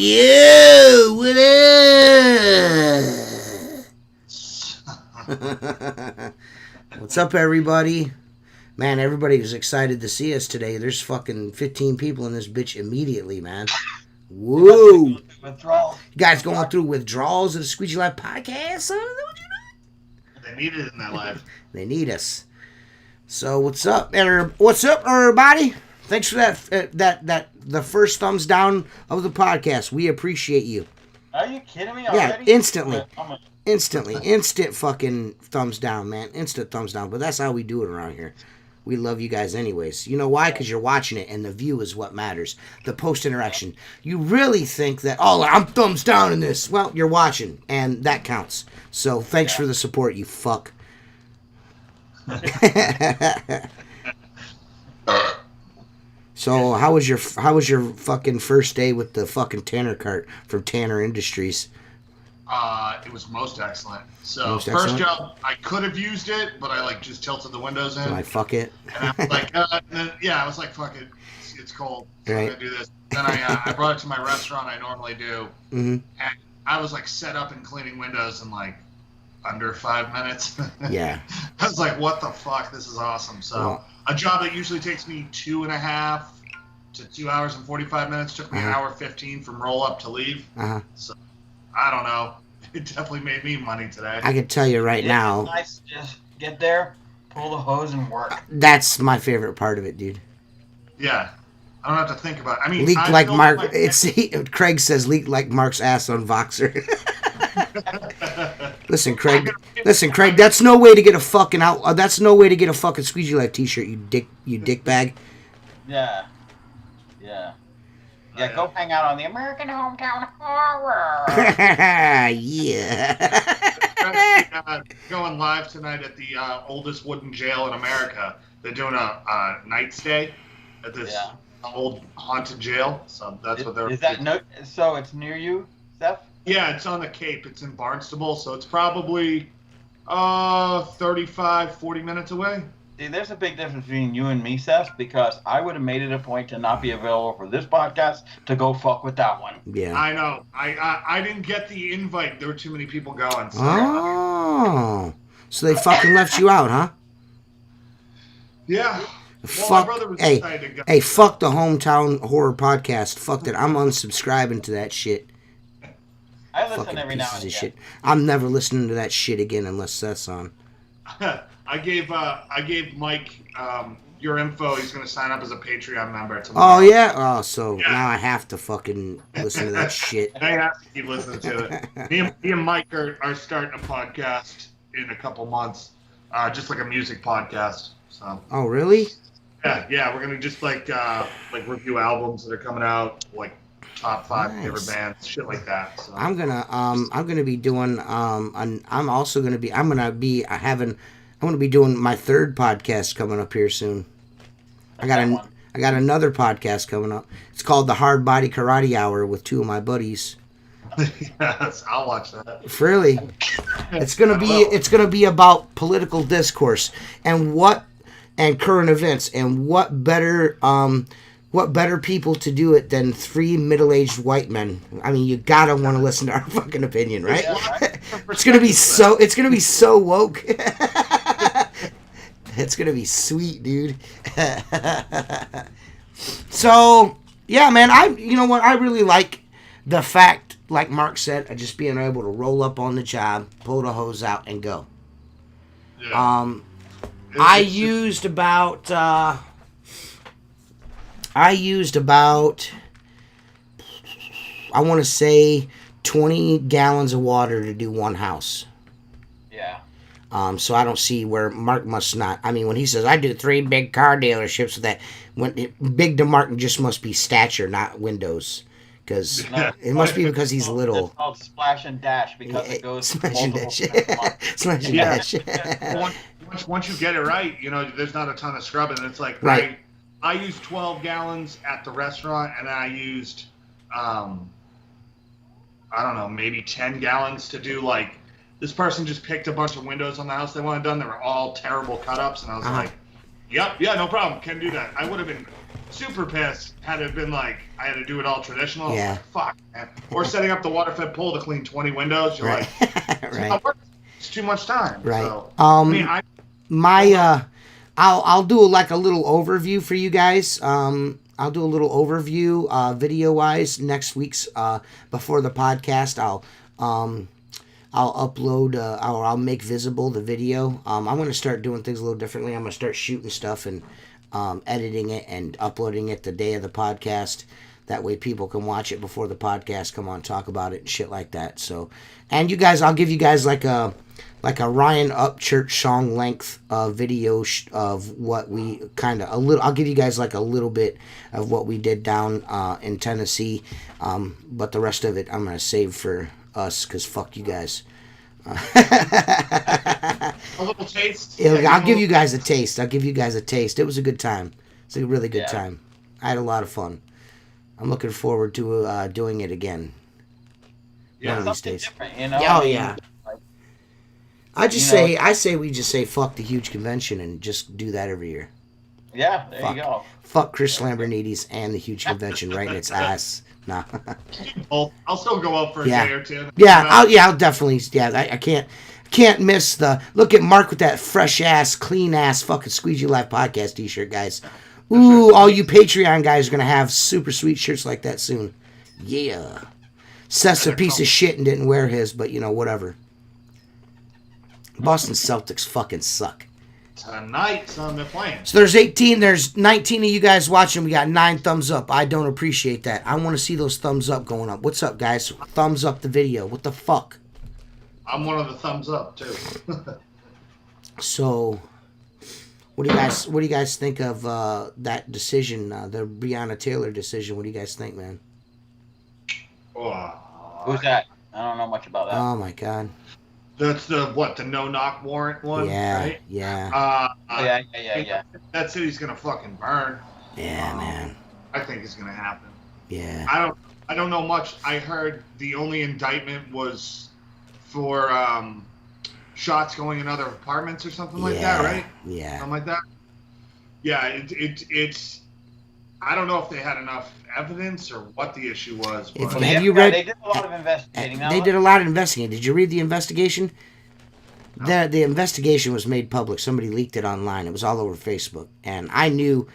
Yo, what up? What's up, everybody? Man, everybody was excited to see us today. There's fucking 15 people in this bitch immediately, man. Whoa. You guys going through withdrawals of the Squeegee Life podcast? Son? What you doing? They need it in their life. They need us. So what's up, everybody? Thanks for that the first thumbs down of the podcast. We appreciate you. Are you kidding me already? Yeah, instantly, instant fucking thumbs down, man. Instant thumbs down. But that's how we do it around here. We love you guys anyways. You know why? Because you're watching it, and the view is what matters. The post interaction. You really think that, oh, I'm thumbs down in this. Well, you're watching, and that counts. So thanks for the support, you fuck. So how was your fucking first day with the fucking Tanner cart from Tanner Industries? It was most excellent. So first job, I could have used it, but I just tilted the windows in. Like fuck it. And I was like, I was like, fuck it, it's cold. So right. I'm gonna do this. Then I brought it to my restaurant. I normally do, and I was set up and cleaning windows in under 5 minutes. Yeah. I was like, what the fuck? This is awesome. So a job that usually takes me 2.5 to 2 hours and 45 minutes took me an hour 15 from roll up to leave. So I don't know. It definitely made me money today. I can tell you right now. It's nice to just get there, pull the hose, and work. That's my favorite part of it, dude. Yeah. I don't have to think about it. I mean, leak like Mark. Craig says leak like Mark's ass on Voxer. Listen, Craig. That's no way to get a fucking that's no way to get a fucking Squeegee Life T-shirt. You dick bag. Yeah. Yeah, go hang out on the American Hometown Horror. Yeah. Going live tonight at the oldest wooden jail in America. They're doing a night stay at this old haunted jail. So that's what they're. So it's near you, Seth? Yeah, it's on the Cape. It's in Barnstable, so it's probably 35, 40 minutes away. See, there's a big difference between you and me, Seth, because I would have made it a point to not be available for this podcast to go fuck with that one. Yeah. I know. I didn't get the invite. There were too many people going. So. So they fucking left you out, huh? Yeah. Fuck. My brother was excited to go. Hey, fuck the Hometown Horror Podcast. Fuck that. I'm unsubscribing to that shit. I listen fucking every now and again. Shit. I'm never listening to that shit again unless Seth's on. I gave Mike your info. He's going to sign up as a Patreon member tomorrow. Oh, yeah? Oh, so now I have to fucking listen to that shit. I have to keep listening to it. Me and Mike are starting a podcast in a couple months, just like a music podcast. So. Oh, really? Yeah. We're going to just review albums that are coming out, top 5 favorite bands, shit like that. So. I'm gonna be doing I'm gonna be doing my third podcast coming up here soon. I got another podcast coming up. It's called the Hard Body Karate Hour with 2 of my buddies. Yes, I'll watch that. Really? It's gonna be about political discourse and current events, and what better people to do it than 3 middle-aged white men? I mean, you gotta want to listen to our fucking opinion, right? Yeah, right? It's gonna be so woke. It's gonna be sweet, dude. So yeah, man, you know what? I really like the fact, like Mark said, of just being able to roll up on the job, pull the hose out, and go. Yeah. I used about I want to say 20 gallons of water to do one house. Yeah. So I don't see where Mark must not. I mean, when he says I do 3 big car dealerships, big to Mark just must be stature, not windows. Because it must be because he's little. It's called splash and dash because it goes smash and dash. Smash and dash. Once you get it right, there's not a ton of scrubbing. It's like right. I used 12 gallons at the restaurant, and then I used, I don't know, maybe 10 gallons to do this person just picked a bunch of windows on the house they wanted done. They were all terrible cut-ups, and I was like, yep, yeah, no problem, can do that. I would have been super pissed had it been like I had to do it all traditional. Yeah. Like, fuck, man. Or setting up the water-fed pool to clean 20 windows. You're Right. like, Right. it's too much time. Right. So, I mean, I'll do like a little overview for you guys. I'll do a little overview video wise next week's before the podcast. I'll upload or I'll make visible the video. I'm going to start doing things a little differently. I'm going to start shooting stuff and editing it and uploading it the day of the podcast. That way people can watch it before the podcast, come on, talk about it and shit like that. So, and you guys, I'll give you guys like a Ryan Upchurch song length video of what we I'll give you guys like a little bit of what we did down in Tennessee. But the rest of it I'm going to save for us because fuck you guys. a little taste. I'll give you guys a taste. It was a good time. It's a really good time. I had a lot of fun. I'm looking forward to doing it again. Yeah, one of these days. Different, you know? Oh yeah. I say we just say fuck the huge convention and just do that every year. Yeah, there you go. Fuck Chris Lambrinides and the huge convention right in its ass. Nah. I'll still go out for a day or two. Yeah, I'll definitely. Yeah, I can't miss the look at Mark with that fresh ass, clean ass fucking Squeegee Life podcast t-shirt, guys. Ooh, all you Patreon guys are gonna have super sweet shirts like that soon. Yeah. Seth's a piece of shit and didn't wear his, but you know, whatever. Boston Celtics fucking suck. Tonight, son, they're playing. So there's 19 of you guys watching. We got 9 thumbs up. I don't appreciate that. I want to see those thumbs up going up. What's up, guys? Thumbs up the video. What the fuck? I'm one of the thumbs up too. So, what do you guys think of that decision, the Breonna Taylor decision? What do you guys think, man? Who's that? I don't know much about that. Oh my god. That's the no-knock warrant one, yeah, right? Yeah. Yeah. That city's gonna fucking burn. Yeah, man. I think it's gonna happen. Yeah. I don't know much. I heard the only indictment was for shots going in other apartments or something like that, right? Yeah. Something like that. Yeah, it's. I don't know if they had enough evidence or what the issue was. But Have you read? They did a lot of investigating. They did a lot of investigating. Did you read the investigation? No. The investigation was made public. Somebody leaked it online. It was all over Facebook. And I knew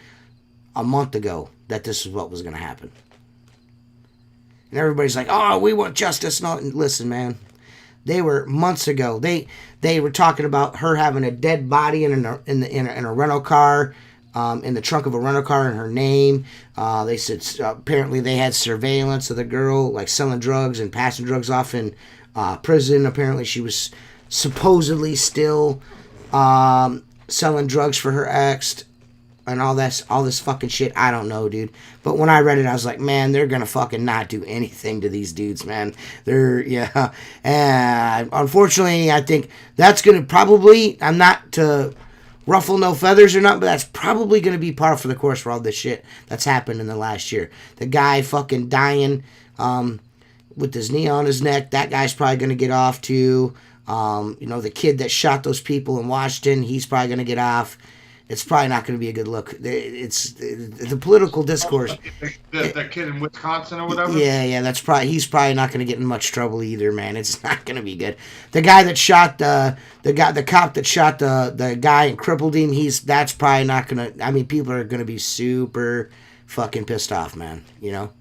a month ago that this is what was going to happen. And everybody's like, oh, we want justice. And all. And listen, man. They were months ago. They were talking about her having a dead body in a rental car. In the trunk of a rental car in her name. They said apparently they had surveillance of the girl, like selling drugs and passing drugs off in prison. Apparently she was supposedly still selling drugs for her ex and all this fucking shit. I don't know, dude. But when I read it, I was like, man, they're gonna fucking not do anything to these dudes, man. And unfortunately, I think that's gonna probably. I'm not to ruffle no feathers or not, but that's probably going to be par for the course for all this shit that's happened in the last year. The guy fucking dying with his knee on his neck, that guy's probably going to get off too. The kid that shot those people in Washington, he's probably going to get off. It's probably not going to be a good look. It's the political discourse. The kid in Wisconsin or whatever. Yeah. He's probably not going to get in much trouble either, man. It's not going to be good. The guy that shot the cop that shot the guy and crippled him. That's probably not going to. I mean, people are going to be super fucking pissed off, man. You know.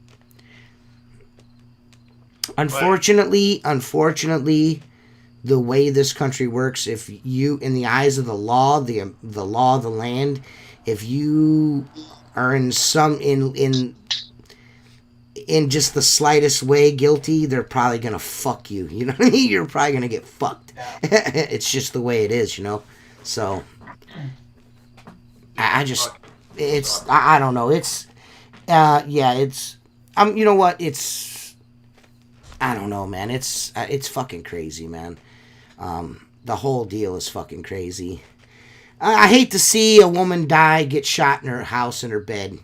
Unfortunately, the way this country works, if you, in the eyes of the law, the law of the land, if you are in just the slightest way guilty, they're probably gonna fuck you. You know what I mean? You're probably gonna get fucked. It's just the way it is, you know. So I don't know. It's you know what? I don't know, man. It's fucking crazy, man. The whole deal is fucking crazy. I hate to see a woman die, get shot in her house, in her bed,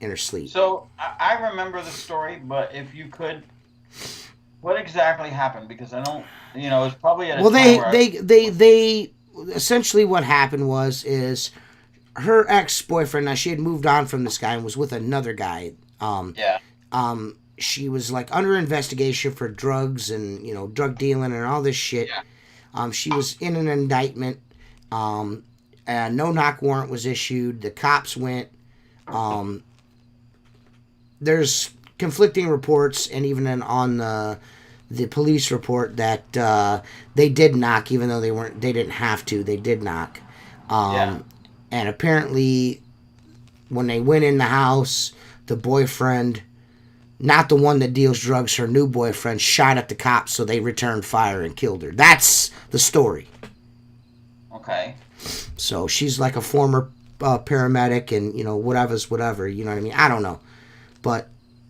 in her sleep. So I remember the story, but if you could, what exactly happened? Because I don't, it's probably at a time they essentially what happened is her ex-boyfriend, now she had moved on from this guy and was with another guy. Yeah. She was like under investigation for drugs and drug dealing and all this shit. Yeah. She was in an indictment. A no-knock warrant was issued. The cops went. There's conflicting reports, and even on the police report that they did knock, even though they didn't have to. They did knock. And apparently, when they went in the house, the boyfriend, not the one that deals drugs, her new boyfriend, shot at the cops, so they returned fire and killed her. That's the story. Okay. So she's like a former paramedic, and whatever's whatever. You know what I mean? I don't know, but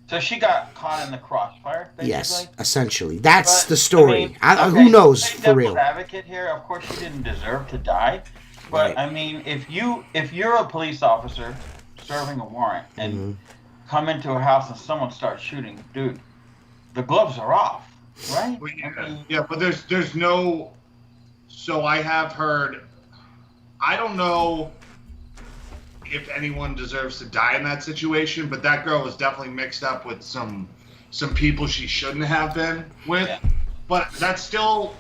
so she got caught in the crossfire. Basically? Yes, essentially, that's the story. I mean, who knows for real? Advocate here. Of course, she didn't deserve to die, but right. I mean, if you're a police officer serving a warrant and come into a house and someone starts shooting, dude, the gloves are off, right? Well, yeah, but there's no. So I have heard. I don't know if anyone deserves to die in that situation, but that girl was definitely mixed up with some people she shouldn't have been with. Yeah. But that's still,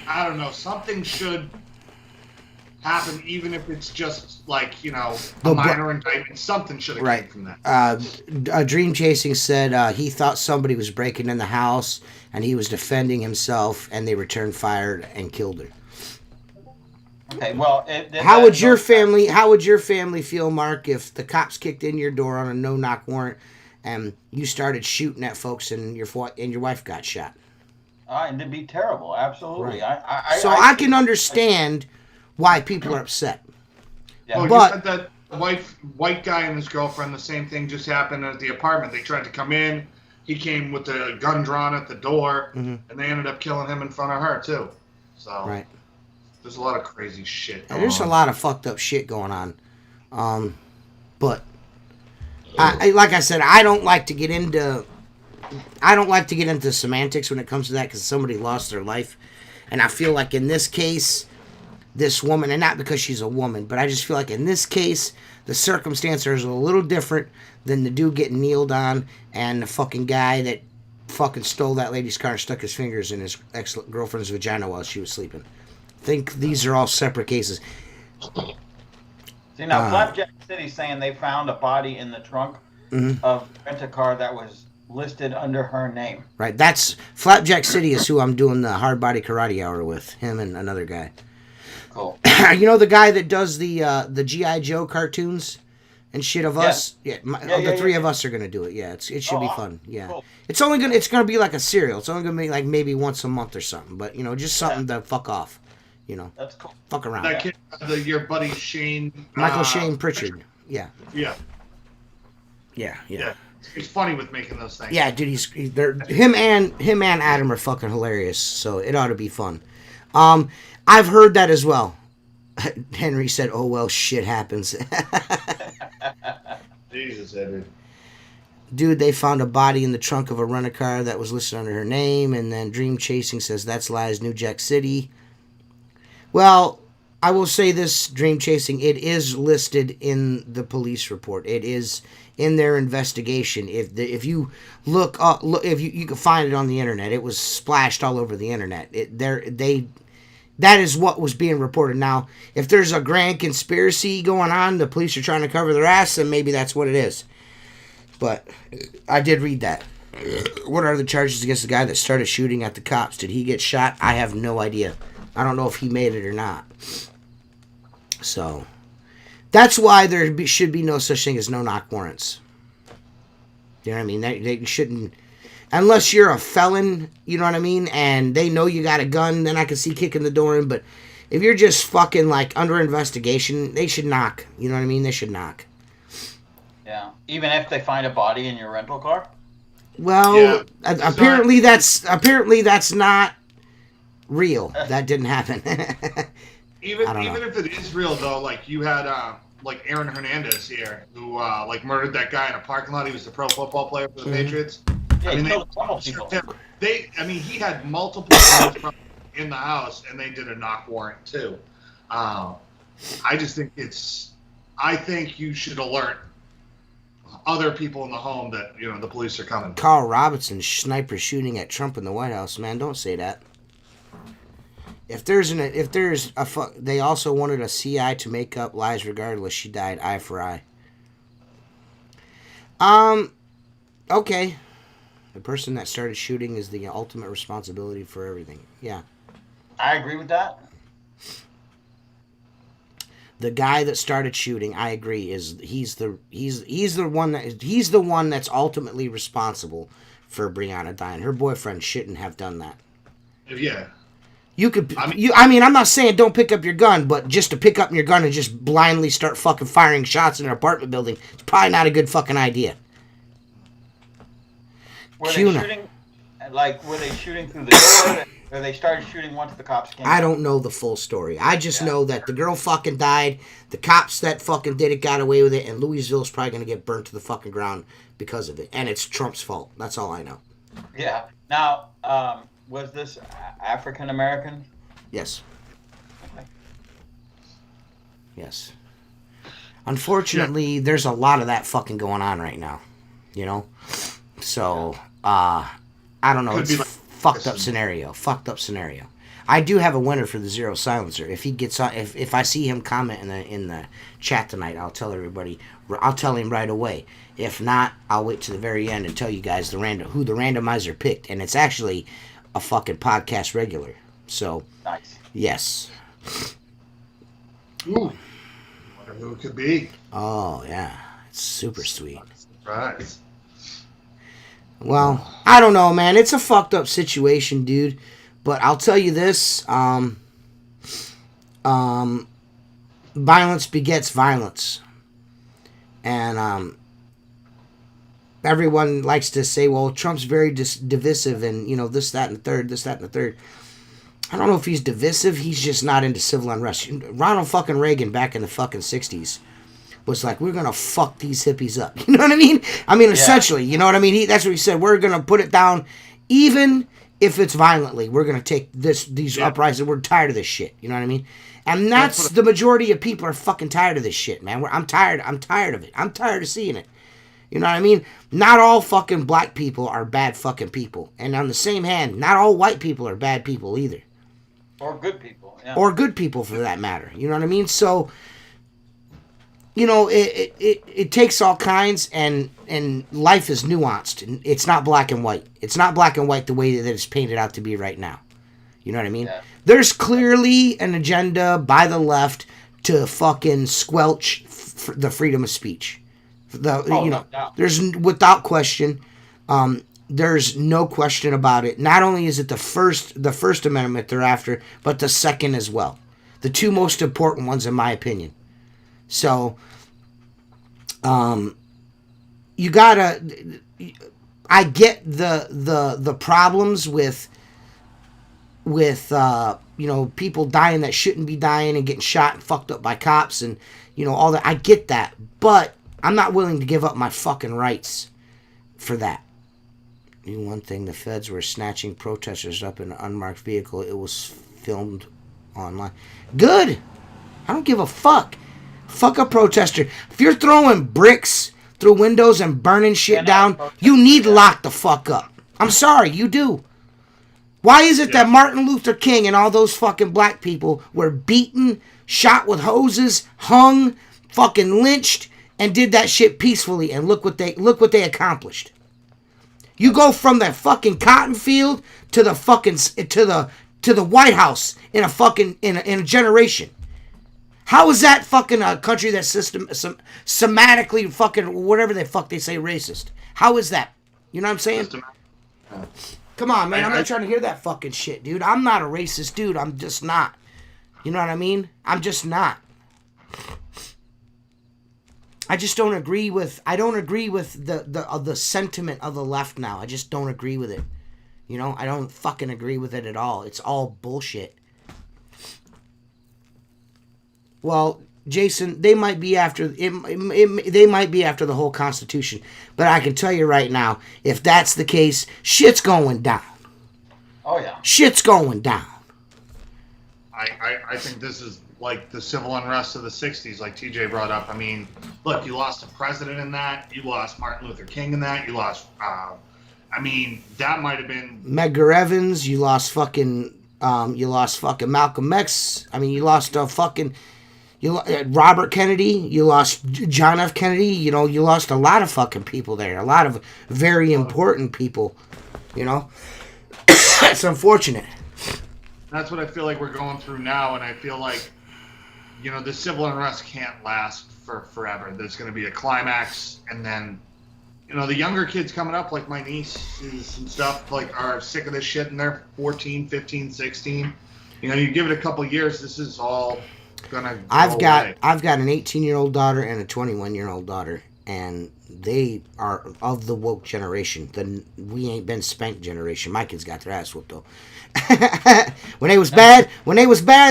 I don't know, something should happen, even if it's just like, a minor indictment. Something should have come from that. Dream Chasing said he thought somebody was breaking in the house and he was defending himself, and they returned fire and killed her. Okay, well, how would your family feel, Mark, if the cops kicked in your door on a no-knock warrant and you started shooting at folks and your wife got shot? It'd be terrible, absolutely. Right. I can understand why people are upset. Yeah. Well, but you said that white guy and his girlfriend, the same thing just happened at the apartment. They tried to come in. He came with a gun drawn at the door, and they ended up killing him in front of her too. So. Right. There's a lot of crazy shit going on. There's a lot of fucked up shit going on. But like I said, I don't like to get into semantics when it comes to that, because somebody lost their life. And I feel like in this case, this woman, and not because she's a woman, but I just feel like in this case, the circumstances are a little different than the dude getting kneeled on and the fucking guy that fucking stole that lady's car and stuck his fingers in his ex-girlfriend's vagina while she was sleeping. I think these are all separate cases. See, now Flapjack City's saying they found a body in the trunk of rent-a-car that was listed under her name. Right, that's Flapjack City is who I'm doing the hard body karate hour with. Him and another guy. Cool. The guy that does the G.I. Joe cartoons and shit of us? Yeah, the three of us are gonna do it. Yeah, it should be fun. Yeah, cool. It's gonna be like a serial. It's only gonna be like maybe once a month or something. But just something to fuck off. That's cool. Fuck around. That kid, your buddy Shane. Michael Shane Pritchard. Yeah. Yeah. Yeah. He's funny with making those things. Yeah, dude. Him and Adam are fucking hilarious. So it ought to be fun. I've heard that as well. Henry said, "Oh well, shit happens." Jesus, Edward. Dude, they found a body in the trunk of a rent-a-car that was listed under her name, and then Dream Chasing says that's lies, New Jack City. Well, I will say this, Dream Chasing, it is listed in the police report. It is in their investigation. If you look up, if you can find it on the internet, it was splashed all over the internet. That is what was being reported. Now, if there's a grand conspiracy going on, the police are trying to cover their ass, then maybe that's what it is. But I did read that. What are the charges against the guy that started shooting at the cops? Did he get shot? I have no idea. I don't know if he made it or not. So, that's why there should be no such thing as no-knock warrants. You know what I mean? They shouldn't... Unless you're a felon, you know what I mean? And they know you got a gun, then I can see kicking the door in. But if you're just fucking, like, under investigation, they should knock. You know what I mean? They should knock. Yeah. Even if they find a body in your rental car? Well, apparently that's not... real. That didn't happen. even if it is real though, like you had like Aaron Hernandez here who like murdered that guy in a parking lot. He was the pro football player for the Patriots. Yeah, he had multiple guns in the house, and they did a knock warrant too. I just think I think you should alert other people in the home that the police are coming. Carl Robinson sniper shooting at Trump in the White House. Man, don't say that. They also wanted a CI to make up lies regardless. She died eye for eye. Okay. The person that started shooting is the ultimate responsibility for everything. Yeah. I agree with that. The guy that started shooting, I agree, he's the one that's ultimately responsible for Breonna dying. Her boyfriend shouldn't have done that. Yeah. I'm not saying don't pick up your gun, but just to pick up your gun and just blindly start fucking firing shots in an apartment building, it's probably not a good fucking idea. Were they shooting through the door, or they started shooting once the cops came? I don't know the full story. I just know that the girl fucking died, the cops that fucking did it got away with it, and Louisville's probably going to get burnt to the fucking ground because of it. And it's Trump's fault. That's all I know. Yeah. Now, was this African American? Yes. Okay. Yes. Unfortunately, there's a lot of that fucking going on right now. So, I don't know. It's fucked up scenario. I do have a winner for the Zero Silencer. If he gets on, if I see him comment in the chat tonight, I'll tell everybody. I'll tell him right away. If not, I'll wait to the very end and tell you guys who the randomizer picked, and it's actually a fucking podcast regular. So, nice. Yes. Ooh. Wonder who it could be. Oh yeah, it's super sweet. Right. Well, I don't know, man. It's a fucked up situation, dude. But I'll tell you this: violence begets violence, and everyone likes to say, "Well, Trump's very divisive, and this, that, and the third." I don't know if he's divisive. He's just not into civil unrest. Ronald fucking Reagan back in the fucking 60s was like, we're going to fuck these hippies up. You know what I mean? Essentially, you know what I mean? That's what he said. We're going to put it down even if it's violently. We're going to take these uprisings. We're tired of this shit. You know what I mean? And that's the majority of people are fucking tired of this shit, man. I'm tired of it. I'm tired of seeing it. You know what I mean? Not all fucking black people are bad fucking people. And on the same hand, not all white people are bad people either. Or good people. Yeah. Or good people for that matter. You know what I mean? So, it takes all kinds, and life is nuanced. It's not black and white. It's not black and white the way that it's painted out to be right now. You know what I mean? Yeah. There's clearly an agenda by the left to fucking squelch the freedom of speech. There's without question. There's no question about it. Not only is it the First Amendment they're after, but the second as well. The two most important ones, in my opinion. So, you gotta. I get the problems with people dying that shouldn't be dying and getting shot and fucked up by cops and all that. I get that, but I'm not willing to give up my fucking rights for that. One thing, the feds were snatching protesters up in an unmarked vehicle. It was filmed online. Good. I don't give a fuck. Fuck a protester. If you're throwing bricks through windows and burning shit down, you need to lock the fuck up. I'm sorry, you do. Why is it that Martin Luther King and all those fucking black people were beaten, shot with hoses, hung, fucking lynched, and did that shit peacefully? And look what they accomplished. You go from the fucking cotton field to the fucking to the White House in a generation. How is that fucking a country that's systematically fucking whatever the fuck they say racist? How is that? You know what I'm saying? Come on, man. I'm not trying to hear that fucking shit, dude. I'm not a racist dude. I'm just not. You know what I mean? I'm just not. I just don't agree with. I don't agree with the sentiment of the left now. I just don't agree with it. I don't fucking agree with it at all. It's all bullshit. Well, Jason, they might be after they might be after the whole Constitution, but I can tell you right now, if that's the case, shit's going down. Oh yeah, shit's going down. I think this is like the civil unrest of the 60s, like TJ brought up. I mean, look, you lost a president in that. You lost Martin Luther King in that. You lost, I mean, that might have been... Medgar Evans. You lost fucking Malcolm X. I mean, you lost Robert Kennedy. You lost John F. Kennedy. You know, you lost a lot of fucking people there. A lot of very important people, you know. It's unfortunate. That's what I feel like we're going through now, and I feel like, you know, the civil unrest can't last for forever. There's going to be a climax, and then, you know, the younger kids coming up, like my nieces and stuff, like, are sick of this shit, and they're 14, 15, 16. You know, you give it a couple years, this is all gonna go I've got away. an 18-year-old daughter and a 21-year-old daughter, and they are of the woke generation. The we ain't been spanked generation. My kids got their ass whooped though. when they was bad,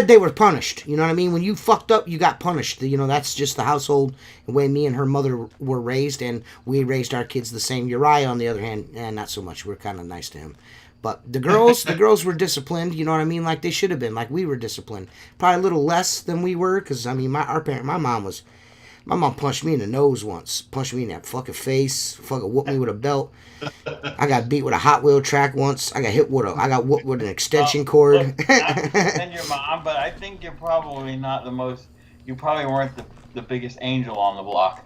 they were punished. You know what I mean? When you fucked up, you got punished. You know, that's just the household the way me and her mother were raised, and we raised our kids the same. Uriah, on the other hand, not so much. We're kind of nice to him. But the girls were disciplined, you know what I mean? Like they should have been, like we were disciplined. Probably a little less than we were, because, I mean, my mom punched me in the nose once. Punched me in that fucking face. Fucking whooped me with a belt. I got beat with a Hot Wheel track once. I got whooped with an extension cord. Look, not to defend your mom, but I think you're probably not you probably weren't the biggest angel on the block.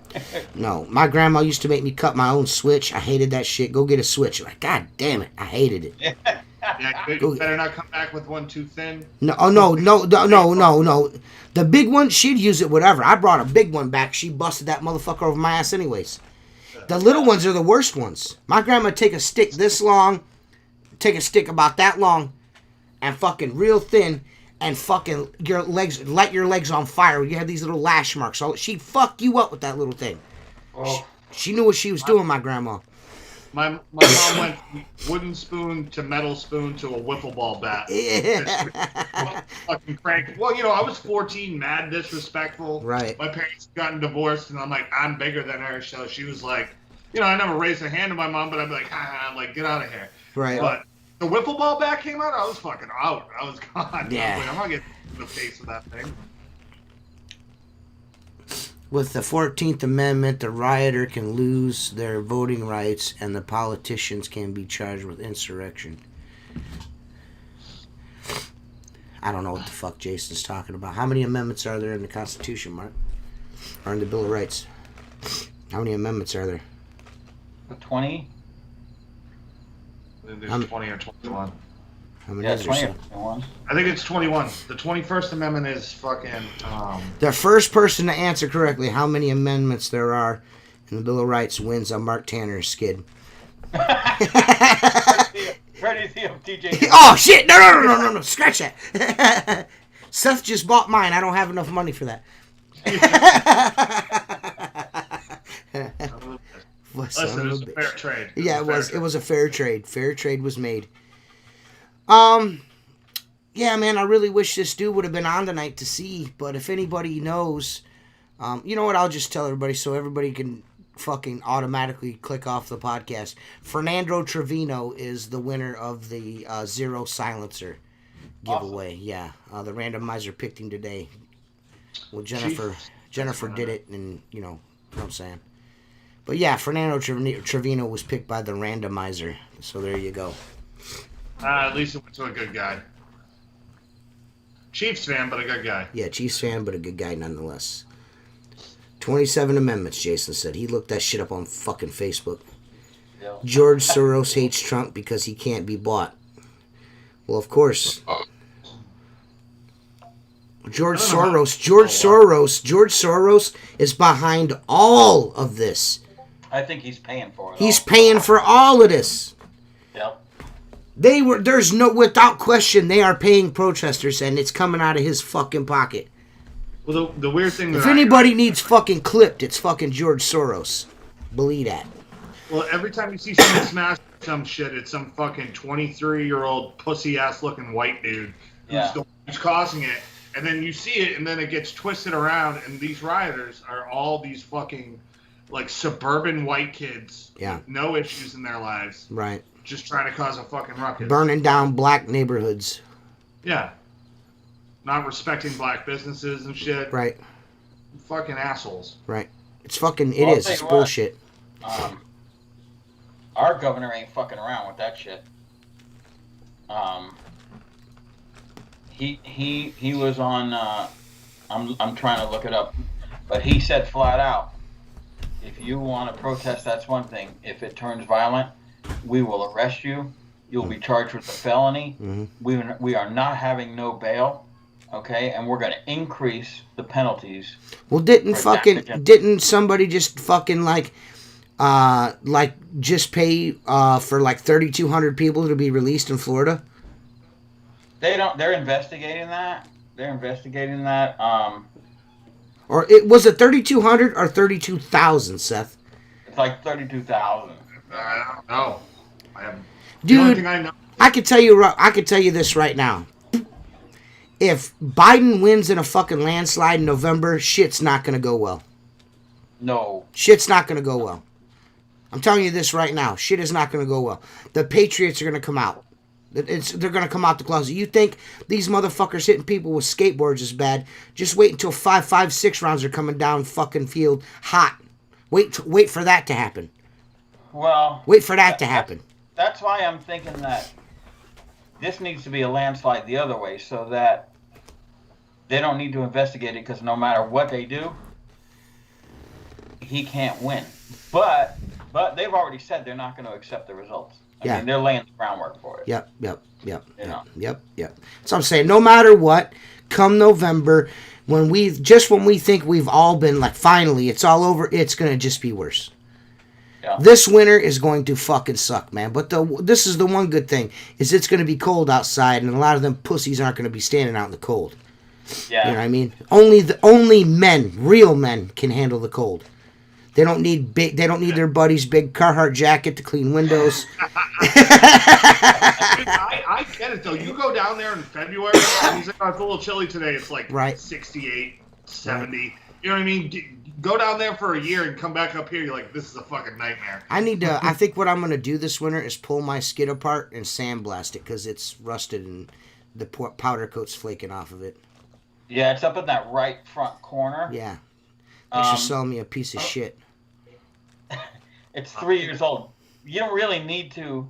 No, my grandma used to make me cut my own switch. I hated that shit. Go get a switch. Like, God damn it, I hated it. Yeah, you better not come back with one too thin. No. The big one, she'd use it whatever. I brought a big one back. She busted that motherfucker over my ass anyways. The little ones are the worst ones. My grandma would take a stick this long, take a stick about that long, and fucking real thin, and fucking light your legs on fire. You have these little lash marks. So she'd fuck you up with that little thing. Oh. She knew what she was doing, my grandma. My mom went from wooden spoon to metal spoon to a wiffle ball bat. Yeah. Fucking crank. Well, you know, I was 14, mad disrespectful. Right. My parents gotten divorced, and I'm like, I'm bigger than her. So she was like, you know, I never raised a hand to my mom, but I'd be like, I'm like, get out of here. Right. But the wiffle ball bat came out, I was fucking out. I was gone. Yeah. I was like, I'm not getting in the face of that thing. With the 14th Amendment, the rioter can lose their voting rights and the politicians can be charged with insurrection. I don't know what the fuck Jason's talking about. How many amendments are there in the Constitution, Mark? Or in the Bill of Rights? How many amendments are there? 20? There's 20 or 21. How many Yeah, is there? 20 or 21. I think it's 21. The 21st Amendment is fucking... The first person to answer correctly how many amendments there are in the Bill of Rights wins a Mark Tanner skid. Try to see if TJ... Oh, shit! No. Scratch that. Seth just bought mine. I don't have enough money for that. Listen, it was a fair trade. Yeah, it was. It was a fair trade. Fair trade was made. Yeah, man, I really wish this dude would have been on tonight to see, but if anybody knows, you know what, I'll just tell everybody so everybody can fucking automatically click off the podcast. Fernando Trevino is the winner of the Zero Silencer giveaway. Awesome. Yeah, the randomizer picked him today. Well, Jennifer did it, and you know what I'm saying. But yeah, Fernando Trevino was picked by the randomizer, so there you go. At least it went to a good guy. Chiefs fan, but a good guy. Yeah, Chiefs fan, but a good guy nonetheless. 27 amendments, Jason said. He looked that shit up on fucking Facebook. Yeah. George Soros hates Trump because he can't be bought. Well, of course. George Soros is behind all of this. I think he's paying for it. He's paying for all of this. Yep. Without question, they are paying protesters, and it's coming out of his fucking pocket. Well, the weird thing... If anybody needs fucking clipped, it's fucking George Soros. Believe that. Well, every time you see someone smash some shit, it's some fucking 23-year-old pussy-ass looking white dude who's causing it. And then you see it, and then it gets twisted around, and these rioters are all these fucking, like, suburban white kids. Yeah. With no issues in their lives. Right. Just trying to cause a fucking ruckus. Burning down black neighborhoods. Yeah. not respecting black businesses and shit. Right. Fucking assholes. Right. It's fucking. It is. It's bullshit. Our governor ain't fucking around with that shit. He was on. I'm trying to look it up, but he said flat out, if you want to protest, that's one thing. If it turns violent, we will arrest you. You'll be charged with a felony. Mm-hmm. We are not having no bail, okay? And we're going to increase the penalties. Well, didn't somebody just fucking like just pay for like 3,200 people to be released in Florida? They're investigating that. Or it was it 3,200 or 32,000, Seth? It's like 32,000. I don't know. Dude, the only thing I know. I could tell you this right now. If Biden wins in a fucking landslide in November, shit's not gonna go well. No. Shit's not gonna go well. I'm telling you this right now. Shit is not gonna go well. The Patriots are gonna come out. They're going to come out the closet. You think these motherfuckers hitting people with skateboards is bad? Just wait until 6 rounds are coming down fucking field hot. Wait for that to happen. Well, wait for that to happen. That's why I'm thinking that this needs to be a landslide the other way, so that they don't need to investigate it, because no matter what they do, he can't win. But they've already said they're not going to accept the results. I mean, they're laying the groundwork for it. Yep. So I'm saying, no matter what, come November, when we think we've all been like, finally, it's all over, it's going to just be worse. Yeah. This winter is going to fucking suck, man. But this is the one good thing, is it's going to be cold outside, and a lot of them pussies aren't going to be standing out in the cold. Yeah. You know what I mean? Only men, real men, can handle the cold. They don't need their buddy's big Carhartt jacket to clean windows. I get it though. You go down there in February and he's like, oh, it's a little chilly today. It's like 68, 70. Right. You know what I mean? Go down there for a year and come back up here. You're like, this is a fucking nightmare. I think what I'm going to do this winter is pull my skid apart and sandblast it, because it's rusted and the powder coat's flaking off of it. Yeah, it's up in that right front corner. Yeah. They should sell me a piece of shit. It's 3 years old. You don't really need to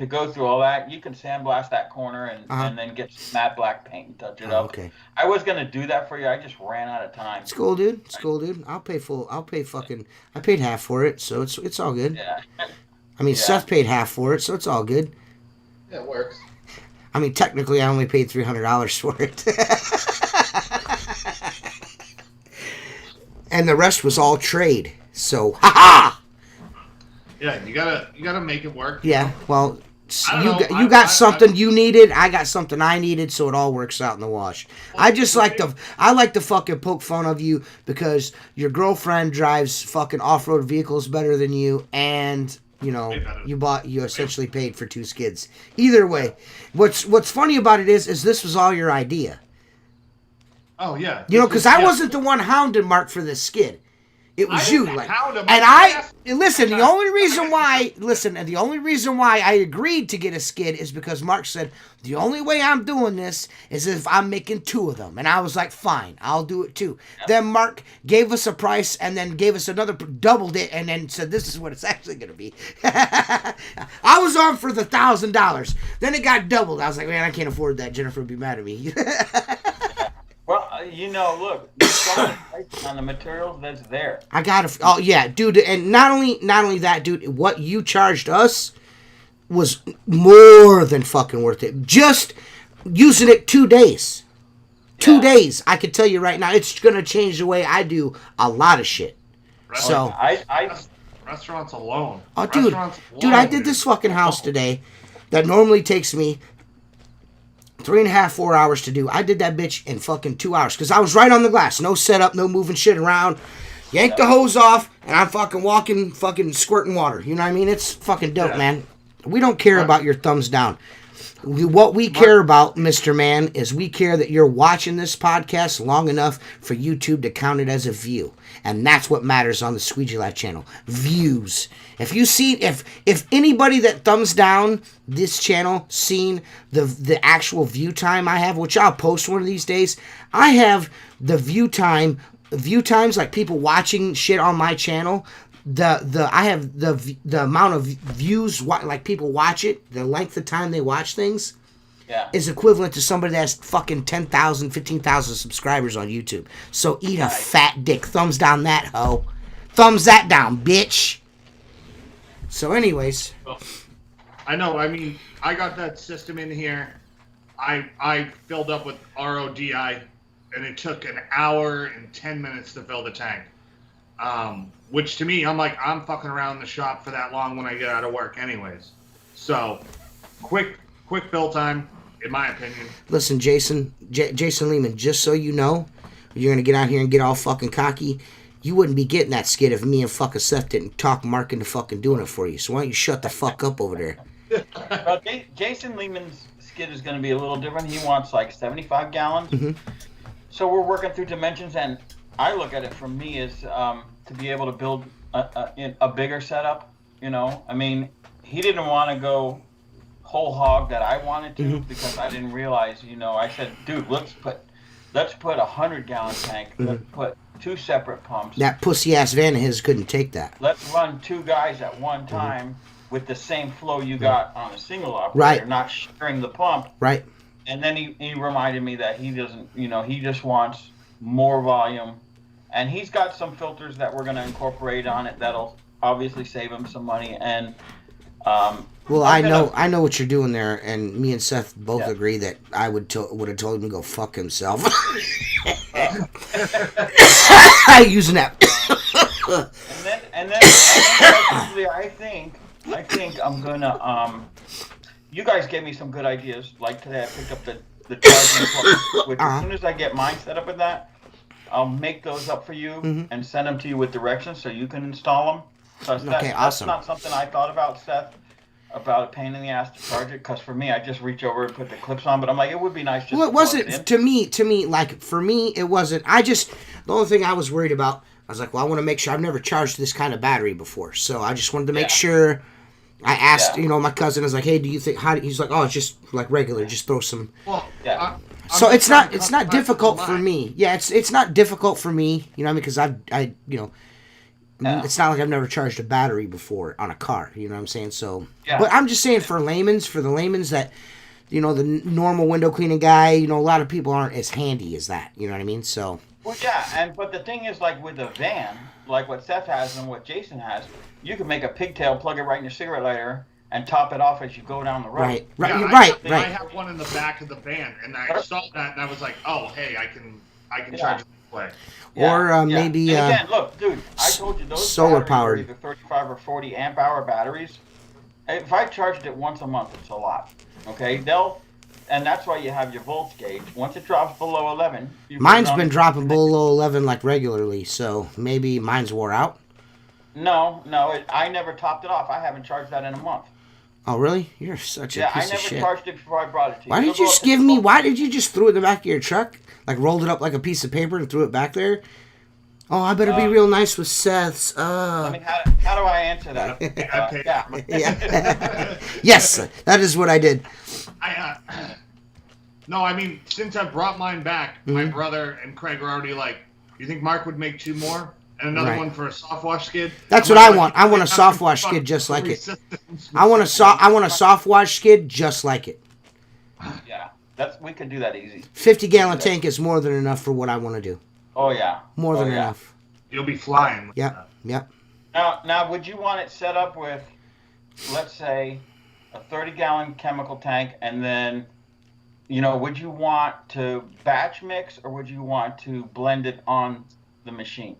go through all that. You can sandblast that corner and then get some matte black paint and touch it up. Okay. I was gonna do that for you. I just ran out of time. It's cool, dude. I paid half for it, so it's all good. Yeah. I mean, Seth paid half for it, so it's all good. Yeah, it works. I mean, technically, I only paid $300 for it. And the rest was all trade. So, ha-ha! Yeah, you gotta make it work. Yeah, well, you got something you needed. I got something I needed, so it all works out in the wash. Well, I like to fucking poke fun of you because your girlfriend drives fucking off-road vehicles better than you, and you essentially paid for 2 skids. Either way, what's funny about it is this was all your idea. Oh yeah. Because I wasn't the one hounding Mark for this skid. It was you, The only reason why I agreed to get a skid is because Mark said the only way I'm doing this is if I'm making 2 of them, and I was like, fine, I'll do it too. Yep. Then Mark gave us a price and then gave us another, doubled it, and then said this is what it's actually going to be. I was on for the $1,000. Then it got doubled. I was like, man, I can't afford that. Jennifer would be mad at me. Well, look, on the materials that's there. I got oh yeah, dude, and not only that, dude, what you charged us was more than fucking worth it. Just using it 2 days. 2 days, I can tell you right now, it's gonna change the way I do a lot of shit. So restaurants alone. Oh, dude, I did this fucking house today that normally takes me 3.5, 4 hours to do. I did that bitch in fucking 2 hours because I was right on the glass. No setup, no moving shit around. Yank the hose off, and I'm fucking walking, fucking squirting water. You know what I mean? It's fucking dope, man. We don't care about your thumbs down. What we care about, Mr. Man, is we care that you're watching this podcast long enough for YouTube to count it as a view. And that's what matters on the Squeegee Life channel. Views. If you see, if anybody that thumbs down this channel seen the actual view time I have, which I'll post one of these days, I have the view times, like people watching shit on my channel. I have the amount of views, like people watch it, the length of time they watch things, is equivalent to somebody that has fucking 10,000, 15,000 subscribers on YouTube. So eat a fat dick. Thumbs down that hoe. Thumbs that down, bitch. So anyways. I know, I mean, I got that system in here. I filled up with RODI, and it took an hour and 10 minutes to fill the tank. Which to me, I'm like, I'm fucking around the shop for that long when I get out of work anyways. So, quick fill time, in my opinion. Listen, Jason Lehman, just so you know, you're going to get out here and get all fucking cocky. You wouldn't be getting that skid if me and fucking Seth didn't talk Mark into fucking doing it for you. So why don't you shut the fuck up over there? Well, Jason Lehman's skid is going to be a little different. He wants like 75 gallons. Mm-hmm. So we're working through dimensions, and I look at it from me as to be able to build a bigger setup. You know, I mean, he didn't want to go whole hog that I wanted to, mm-hmm. because I didn't realize. You know, I said, dude, let's put 100-gallon tank. Mm-hmm. Let's put 2 separate pumps. That pussy ass van of his couldn't take that. Let's run 2 guys at one time, mm-hmm. with the same flow you got on a single operator, not sharing the pump. Right. And then he reminded me that he doesn't, you know, he just wants more volume. And he's got some filters that we're going to incorporate on it that'll obviously save him some money. And well, I know what you're doing there, and me and Seth both agree that I would have told him to go fuck himself. Using that. and then I think I'm gonna you guys gave me some good ideas. Like today, I picked up the charging plug, which as soon as I get mine set up with that, I'll make those up for you, mm-hmm. and send them to you with directions so you can install them. So that's not something I thought about, Seth, about a pain in the ass to charge it. Because for me, I just reach over and put the clips on. But I'm like, it would be nice just. Well, it wasn't to me. Like for me, it wasn't. The only thing I was worried about, I was like, well, I want to make sure I've never charged this kind of battery before, so I just wanted to make sure. I asked, my cousin is like, hey, do you think, he's like, oh, it's just like regular, just throw some. Well, so it's not difficult for me. Yeah, it's not difficult for me, you know what I mean? Because it's not like I've never charged a battery before on a car, you know what I'm saying? So, but I'm just saying for the layman's that, the normal window cleaning guy, a lot of people aren't as handy as that, you know what I mean? So. Well, yeah, but the thing is, like with a van, like what Seth has and what Jason has, you can make a pigtail, plug it right in your cigarette lighter, and top it off as you go down the road. Right. I have one in the back of the van, and I saw that, and I was like, oh, hey, I can charge it this way. Or maybe. And again, look, dude, I told you those solar powered, either 35 or 40 amp hour batteries. If I charged it once a month, it's a lot. Okay, and that's why you have your volts gauge. Once it drops below 11, mine's been dropping below 11 like regularly, so maybe mine's wore out. No, I never topped it off. I haven't charged that in a month. Oh, really? You're such a piece of shit. I never charged it before I brought it to you. Why did you just throw it in the back of your truck? Like rolled it up like a piece of paper and threw it back there? Oh, I better be real nice with Seth's. I mean, how do I answer that? Yes, that is what I did. No, I mean, since I brought mine back, mm-hmm. my brother and Craig are already like, you think Mark would make 2 more? And another one for a soft wash skid? That's what I want. I want a soft wash skid just like it. I want a soft wash skid just like it. Yeah, we could do that easy. 50-gallon tank is more than enough for what I want to do. Oh, yeah. More than enough. You'll be flying. Yep. Now, would you want it set up with, let's say, a 30-gallon chemical tank, and then, would you want to batch mix, or would you want to blend it on the machine?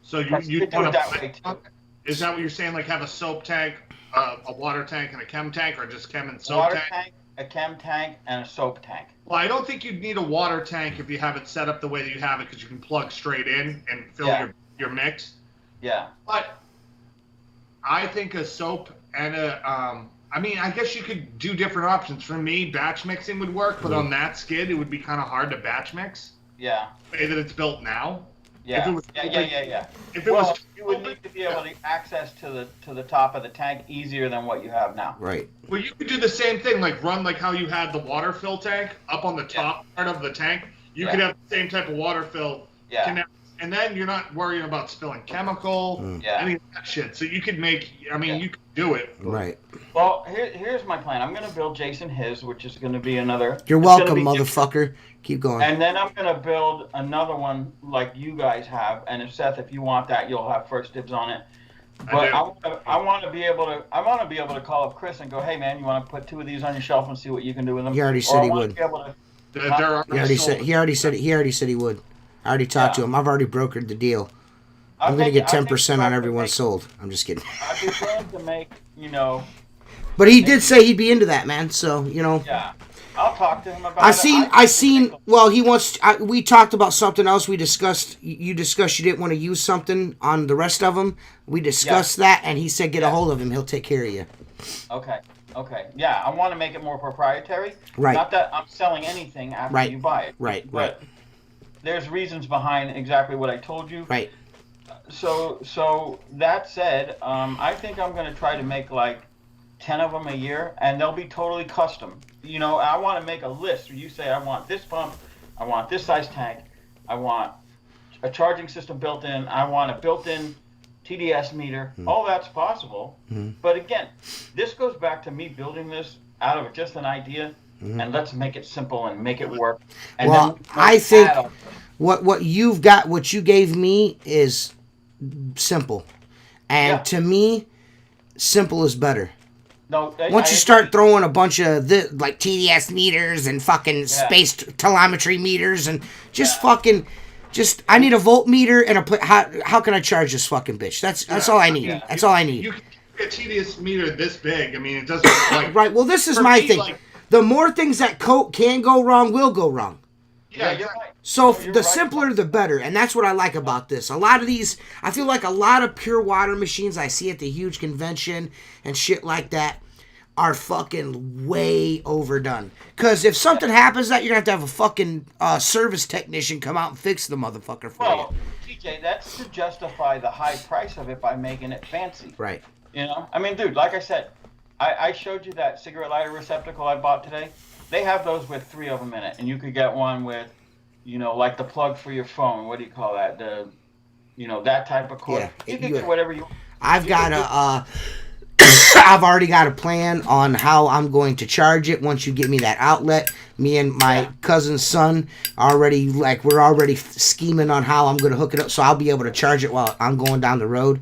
So you want to, is that what you're saying? Like have a soap tank, a water tank, and a chem tank, or just chem and soap water tank, a chem tank, and a soap tank? Well, I don't think you'd need a water tank if you have it set up the way that you have it, because you can plug straight in and fill your mix. Yeah. But I think a soap and I I mean, I guess you could do different options. For me, batch mixing would work, but on that skid, it would be kind of hard to batch mix. Yeah. The way that it's built now. Yeah. If it was Yeah. If it was you would need to be able to access to the top of the tank easier than what you have now. Right. Well, you could do the same thing, like run like how you had the water fill tank up on the top part of the tank. You could have the same type of water fill. Yeah. And then you're not worrying about spilling chemical, any of that shit. So you could make, I mean, you could do it. Right. Well, here's my plan. I'm going to build Jason his, which is going to be another. You're welcome, motherfucker. Keep going. And then I'm going to build another one like you guys have. And if Seth, if you want that, you'll have first dibs on it. But I want to be able to call up Chris and go, hey man, you want to put 2 of these on your shelf and see what you can do with them? He already said he would. He already said he would. I already talked to him. I've already brokered the deal. I'm going to get 10% on everyone sold. I'm just kidding. I'd be willing to make, But he did say he'd be into that, man. So, Yeah. I'll talk to him about it. Well, he wants, we talked about something else. You discussed you didn't want to use something on the rest of them. We discussed that, and he said get a hold of him. He'll take care of you. Okay. Yeah, I want to make it more proprietary. Right. Not that I'm selling anything after you buy it. Right. There's reasons behind exactly what I told you. Right. So that said, I think I'm going to try to make like 10 of them a year, and they'll be totally custom. I want to make a list where you say, I want this pump, I want this size tank, I want a charging system built in, I want a built-in TDS meter. All that's possible. But again, this goes back to me building this out of just an idea. And let's make it simple and make it work. And well, I think what you've got, what you gave me is simple. And to me, simple is better. No, once you start throwing a bunch of like TDS meters and fucking spaced telemetry meters and I need a voltmeter and how can I charge this fucking bitch? That's all I need. That's all I need. You can get a TDS meter this big. I mean, it doesn't like right. Well, this is my thing. Like, the more things that can go wrong will go wrong. Yeah, you're right. So the simpler, the better. And that's what I like about this. A lot of these, I feel like a lot of pure water machines I see at the huge convention and shit like that are fucking way overdone. Because if something happens that, you're going to have a fucking service technician come out and fix the motherfucker for you. Well, TJ, that's to justify the high price of it by making it fancy. Right. I mean, dude, like I said, I showed you that cigarette lighter receptacle I bought today. They have those with 3 of them in it, and you could get one with, like the plug for your phone. What do you call that? That type of cord. Yeah, you can get whatever you. I've already got a plan on how I'm going to charge it once you give me that outlet. Me and my cousin's son we're already scheming on how I'm going to hook it up, so I'll be able to charge it while I'm going down the road.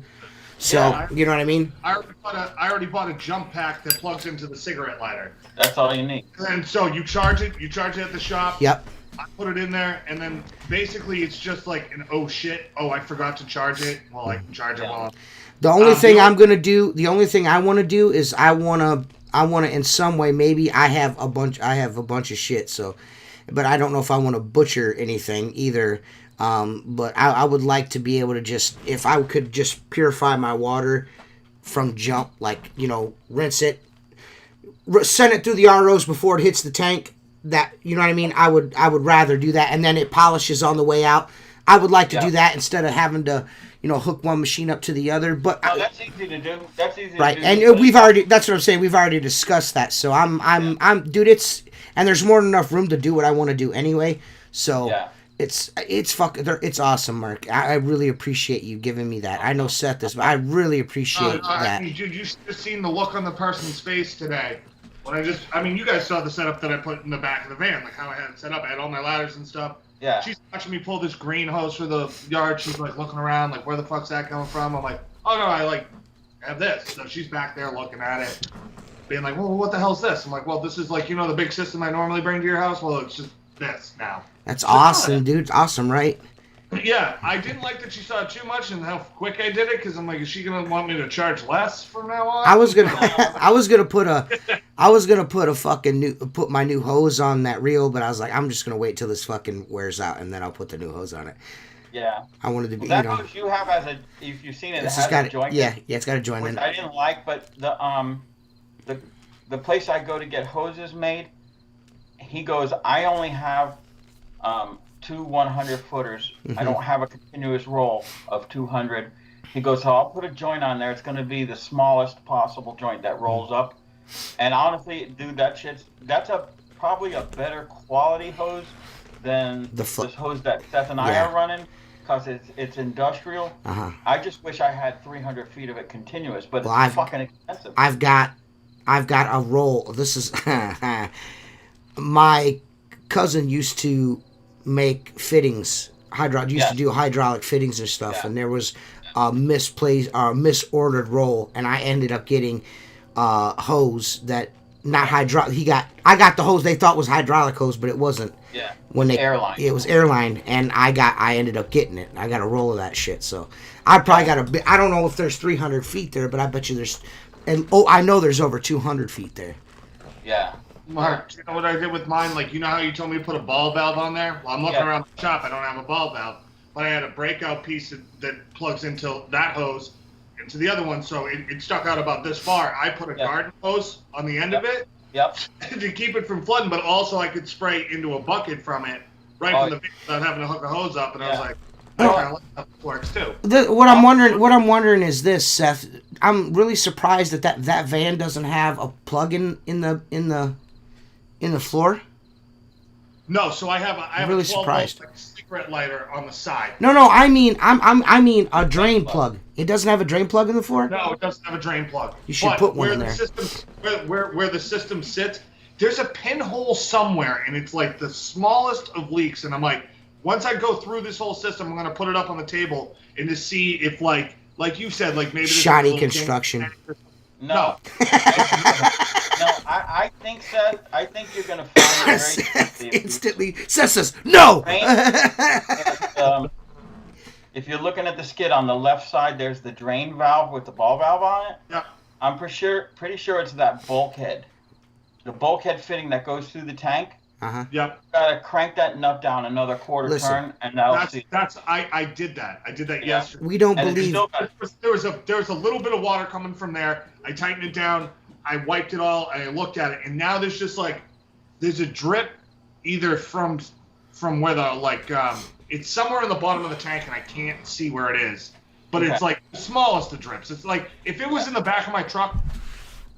So, you know what I mean? I already bought a jump pack that plugs into the cigarette lighter. That's all you need. And so you charge it at the shop. Yep. I put it in there, and then basically it's just like an I forgot to charge it. Well, I can charge it while. The only thing I'm gonna do, the only thing I want to do is I wanna in some way, maybe I have a bunch of shit. So, but I don't know if I want to butcher anything either. But I would like to be able to just, if I could just purify my water from jump, like, rinse it, send it through the ROs before it hits the tank. That, you know what I mean? I would rather do that, and then it polishes on the way out. I would like to do that instead of having to, hook one machine up to the other. But that's easy to do. That's easy right, to do. and that's what I'm saying. We've already discussed that. So dude, and there's more than enough room to do what I want to do anyway. So. Yeah. It's awesome, Mark. I really appreciate you giving me that. I know Seth this, but I really appreciate that. You just seen the look on the person's face today. When you guys saw the setup that I put in the back of the van, like how I had it set up. I had all my ladders and stuff. Yeah. She's watching me pull this green hose for the yard. She's like looking around, like, where the fuck's that coming from? I'm like, oh no, I have this. So she's back there looking at it, being like, well, what the hell's this? I'm like, well, this is like, the big system I normally bring to your house. Well, it's just this now. That's awesome, dude. It's awesome, right? Yeah, I didn't like that she saw too much and how quick I did it, because I'm like, is she gonna want me to charge less from now on? I was gonna put my new hose on that reel, but I was like, I'm just gonna wait till this fucking wears out and then I'll put the new hose on it. Yeah. I wanted to be. That hose you have if you've seen it, it has a joint. Yeah, it's got a joint in it. I didn't like, but the the place I go to get hoses made, he goes, I only have 2 100-footers. Mm-hmm. I don't have a continuous roll of 200. He goes, so I'll put a joint on there. It's going to be the smallest possible joint that rolls up. And honestly, dude, that's probably a better quality hose than this hose that Seth and I are running, because it's industrial. I just wish I had 300 feet of it continuous, but it's fucking expensive. I've got a roll. This is my cousin used to make fittings. Used to do hydraulic fittings and stuff, and there was a misordered roll, and I ended up getting hose that not hydraulic. I got the hose they thought was hydraulic hose, but it wasn't. Yeah. Airline. It was airline, and I ended up getting it. I got a roll of that shit. So I probably got a bit. I don't know if there's 300 feet there, but I bet you there's. And I know there's over 200 feet there. Yeah. Mark, you know what I did with mine? Like, you know how you told me to put a ball valve on there? Well, I'm looking around the shop. I don't have a ball valve, but I had a breakout piece that plugs into that hose into the other one, so it stuck out about this far. I put a garden hose on the end of it to keep it from flooding, but also I could spray into a bucket from it from the without having to hook a hose up, and I was like, I kind of like that works too. What I'm wondering is this, Seth. I'm really surprised that van doesn't have a plug in the floor. No, so I have I'm really a 12 surprised. volt cigarette lighter on the side. No, I mean a drain plug. It doesn't have a drain plug in the floor? No, it doesn't have a drain plug. You should put one in there. Where the system sits, there's a pinhole somewhere, and it's like the smallest of leaks. And I'm like, once I go through this whole system, I'm going to put it up on the table and to see if, like you said, like maybe there's shoddy construction. No. No, I think, Seth, you're going to find it very instantly. Seth says, no! If you're looking at the skid on the left side, there's the drain valve with the ball valve on it. Yeah. I'm pretty sure it's that bulkhead. The bulkhead fitting that goes through the tank. Yep. You gotta crank that nut down another quarter turn, and that'll see. I did that. I did that yesterday. We don't believe. There was a little bit of water coming from there. I tightened it down. I wiped it all, and I looked at it, and now there's just there's a drip, either from where it's somewhere in the bottom of the tank, and I can't see where it is. But it's like the smallest of drips. It's like if it was in the back of my truck,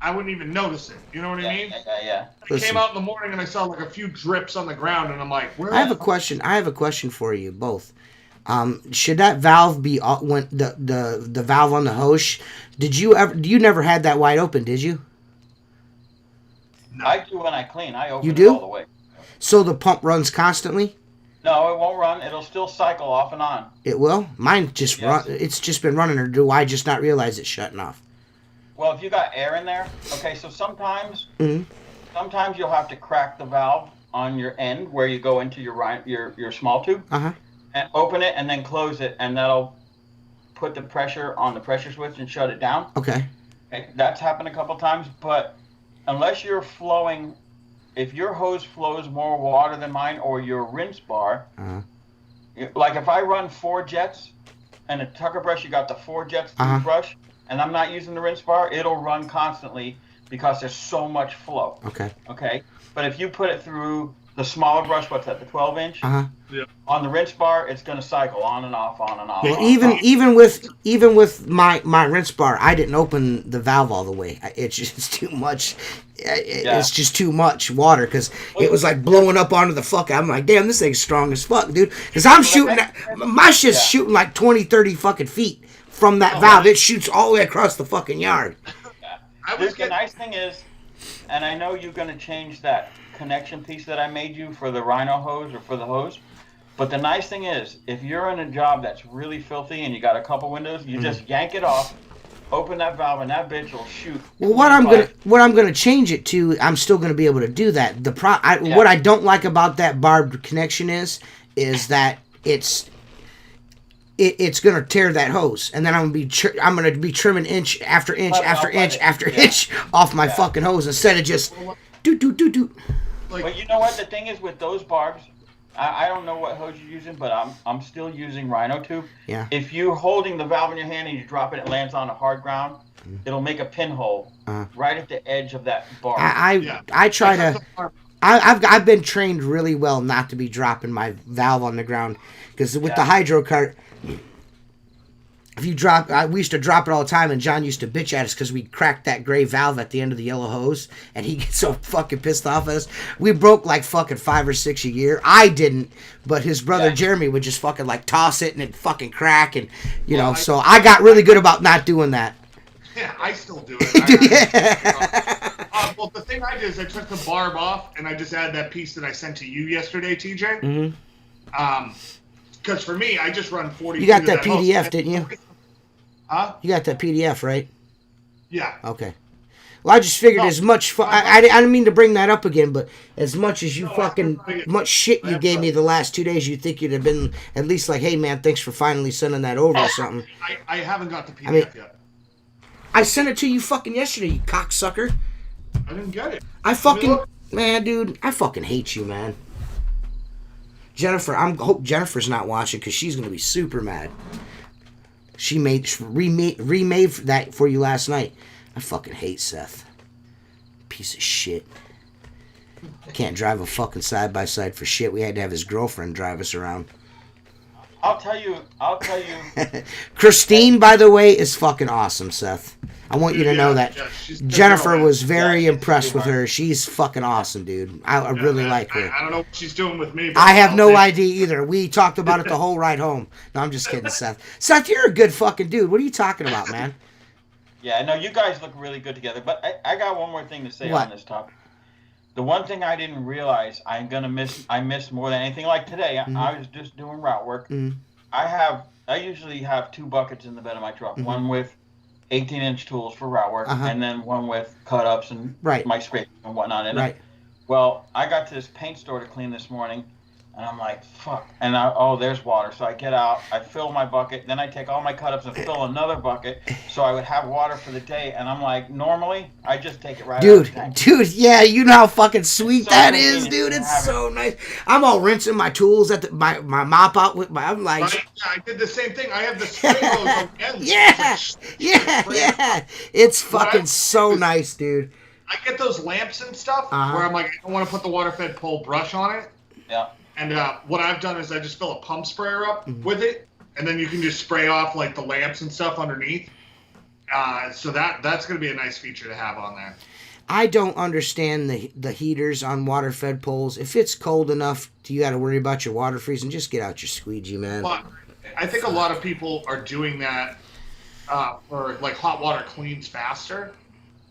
I wouldn't even notice it. You know what I mean? Yeah. I came out in the morning and I saw a few drips on the ground, and I'm like, where? I have a question. I have a question for you both. Should that valve be when the valve on the hose? You never had that wide open, did you? No. I do when I clean. I open it all the way. So the pump runs constantly? No, it won't run. It'll still cycle off and on. It will? Mine just run. It's just been running, or do I just not realize it's shutting off? Well, if you got air in there, okay, so sometimes you'll have to crack the valve on your end where you go into your small tube, and open it and then close it, and that'll put the pressure on the pressure switch and shut it down. Okay. That's happened a couple times, but unless you're flowing, if your hose flows more water than mine, or your rinse bar, like if I run 4 jets and a Tucker brush, you got the 4 jets toothbrush, and I'm not using the rinse bar, it'll run constantly because there's so much flow. Okay. But if you put it through the smaller brush, what's that, the 12-inch? On the rinse bar, it's going to cycle on and off, on and off. Well, even with my rinse bar, I didn't open the valve all the way. It's just too much. It's just too much water, because it was like blowing up onto the fuck. I'm like, damn, this thing's strong as fuck, dude. Because I'm shooting, my shit's shooting like 20, 30 fucking feet from that valve. It shoots all the way across the fucking yard. The nice thing is, and I know you're going to change that connection piece that I made you for the Rhino hose or for the hose, but the nice thing is, if you're in a job that's really filthy and you got a couple windows, you just yank it off, open that valve, and that bitch will shoot. Well, what I'm gonna change it to, I'm still gonna be able to do that. What I don't like about that barbed connection is that it's gonna tear that hose, and then I'm gonna be trimming inch after inch after inch after inch off my fucking hose, instead of just do. But you know what the thing is with those barbs, I don't know what hose you're using, but I'm still using Rhino tube. Yeah. If you're holding the valve in your hand and you drop it, it lands on a hard ground. it'll make a pinhole right at the edge of that bar. I try to. I've been trained really well not to be dropping my valve on the ground, because with the hydro cart, if you drop, we used to drop it all the time, and John used to bitch at us because we cracked that gray valve at the end of the yellow hose, and he gets so fucking pissed off at us. We broke like fucking 5 or 6 a year. I didn't, but his brother Jeremy would just fucking like toss it and it'd fucking crack, and you know. So I got really good about not doing that. Yeah, I still do it. Well, the thing I did is I took the barb off and I just added that piece that I sent to you yesterday, TJ. Mm-hmm. Because for me, I just run 40. You got that PDF, hose. Didn't you? Huh? You got that PDF, right? Yeah. Okay. Well, I just figured as much. I didn't mean to bring that up again, but as much as you much shit you gave me the last 2 days, you'd think you'd have been at least like, hey man, thanks for finally sending that over or something. I haven't got the PDF yet. I sent it to you fucking yesterday, you cocksucker. I didn't get it. Man, dude, I fucking hate you, man. Jennifer, I hope Jennifer's not watching because she's gonna be super mad. She remade that for you last night. I fucking hate Seth. Piece of shit. Can't drive a fucking side by side for shit. We had to have his girlfriend drive us around. I'll tell you. Christine, by the way, is fucking awesome, Seth. I want you to know that. Jennifer was very impressed with her. She's fucking awesome, dude. I really like her. I don't know what she's doing with me. I have no idea either. We talked about it the whole ride home. No, I'm just kidding, Seth. Seth, you're a good fucking dude. What are you talking about, man? Yeah, no, you guys look really good together. But I got one more thing to say on this topic. The one thing I didn't realize I missed more than anything. Like today, I was just doing route work. I usually have 2 buckets in the bed of my truck. One with 18-inch tools for route work, and then one with cut-ups and my scraping and whatnot in it. Well, I got to this paint store to clean this morning, and I'm like, fuck. And there's water. So I get out, I fill my bucket, then I take all my cut-ups and fill another bucket so I would have water for the day. And I'm like, normally, I just take it right out of the tank. Dude, yeah, you know how fucking sweet that is, dude. It's so nice. I'm all rinsing my tools at my mop out with I'm like... Right? Yeah, I did the same thing. I have the spray hose on the end. Yeah. It's fucking so nice, dude. I get those lamps and stuff where I'm like, I don't want to put the water-fed pole brush on it. Yeah. And what I've done is I just fill a pump sprayer up with it, and then you can just spray off like the lamps and stuff underneath. So that's going to be a nice feature to have on there. I don't understand the heaters on water-fed poles. If it's cold enough, you got to worry about your water freezing. Just get out your squeegee, man. But I think a lot of people are doing that for like hot water cleans faster,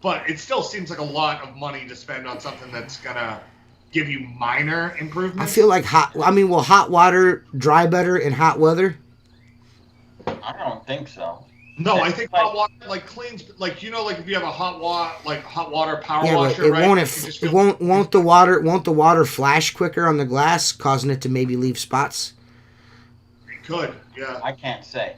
but it still seems like a lot of money to spend on something that's gonna give you minor improvements. I feel like will hot water dry better in hot weather? I don't think so. No, I think hot water like cleans, like like if you have a hot water power washer, it right? Won't the water flash quicker on the glass, causing it to maybe leave spots? It could, yeah. I can't say.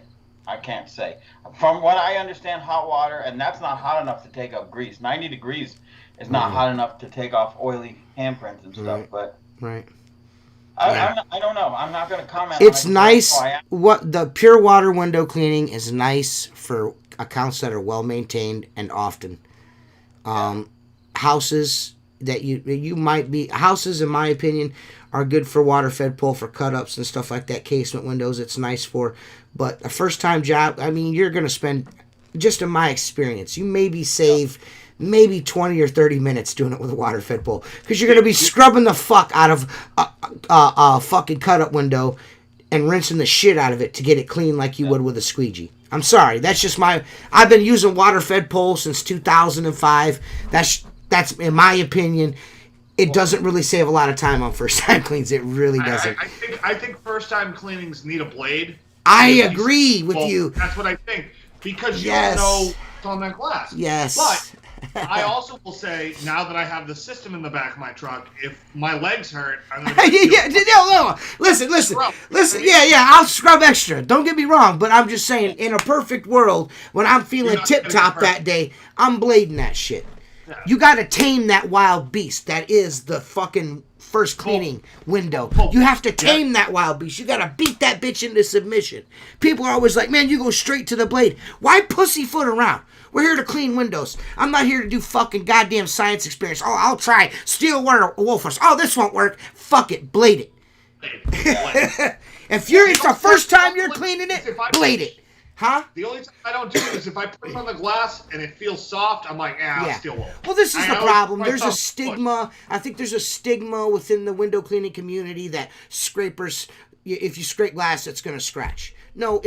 From what I understand, hot water, and that's not hot enough to take up grease. 90 degrees is not hot enough to take off oily handprints and stuff. But I don't know. I'm not going to comment. It's nice. What the pure water window cleaning is nice for accounts that are well maintained and often. Houses that you might be houses, in my opinion, are good for water fed pole for cut ups and stuff like that. Casement windows, it's nice for. But a first time job, I mean, you're going to spend, just in my experience, you maybe save. Maybe 20 or 30 minutes doing it with a water-fed pole. Because you're going to be scrubbing the fuck out of a fucking cut-up window and rinsing the shit out of it to get it clean like you would with a squeegee. I'm sorry. That's just I've been using water-fed poles since 2005. That's in my opinion. It doesn't really save a lot of time on first-time cleans. It really doesn't. I think first-time cleanings need a blade. I agree with you. That's what I think. Because you don't know what's on that glass. Yes. But I also will say, now that I have the system in the back of my truck, if my legs hurt, I'm going to... No. Listen. Yeah, I'll scrub extra. Don't get me wrong, but I'm just saying, in a perfect world, when I'm feeling tip-top that day, I'm blading that shit. You got to tame that wild beast that is the fucking first cleaning window. You have to tame that wild beast. You got to beat that bitch into submission. People are always like, man, you go straight to the blade. Why pussyfoot around? We're here to clean windows. I'm not here to do fucking goddamn science experiments. Oh, I'll try steel woofers. Oh, this won't work. Fuck it. Blade it. If it's the first time you're cleaning it, blade it. Huh? The only time I don't do it is if I put it on the glass and it feels soft, I'm like, I'll steel wool. Well, this is the problem. There's a stigma. I think there's a stigma within the window cleaning community that scrapers, if you scrape glass, it's going to scratch. No,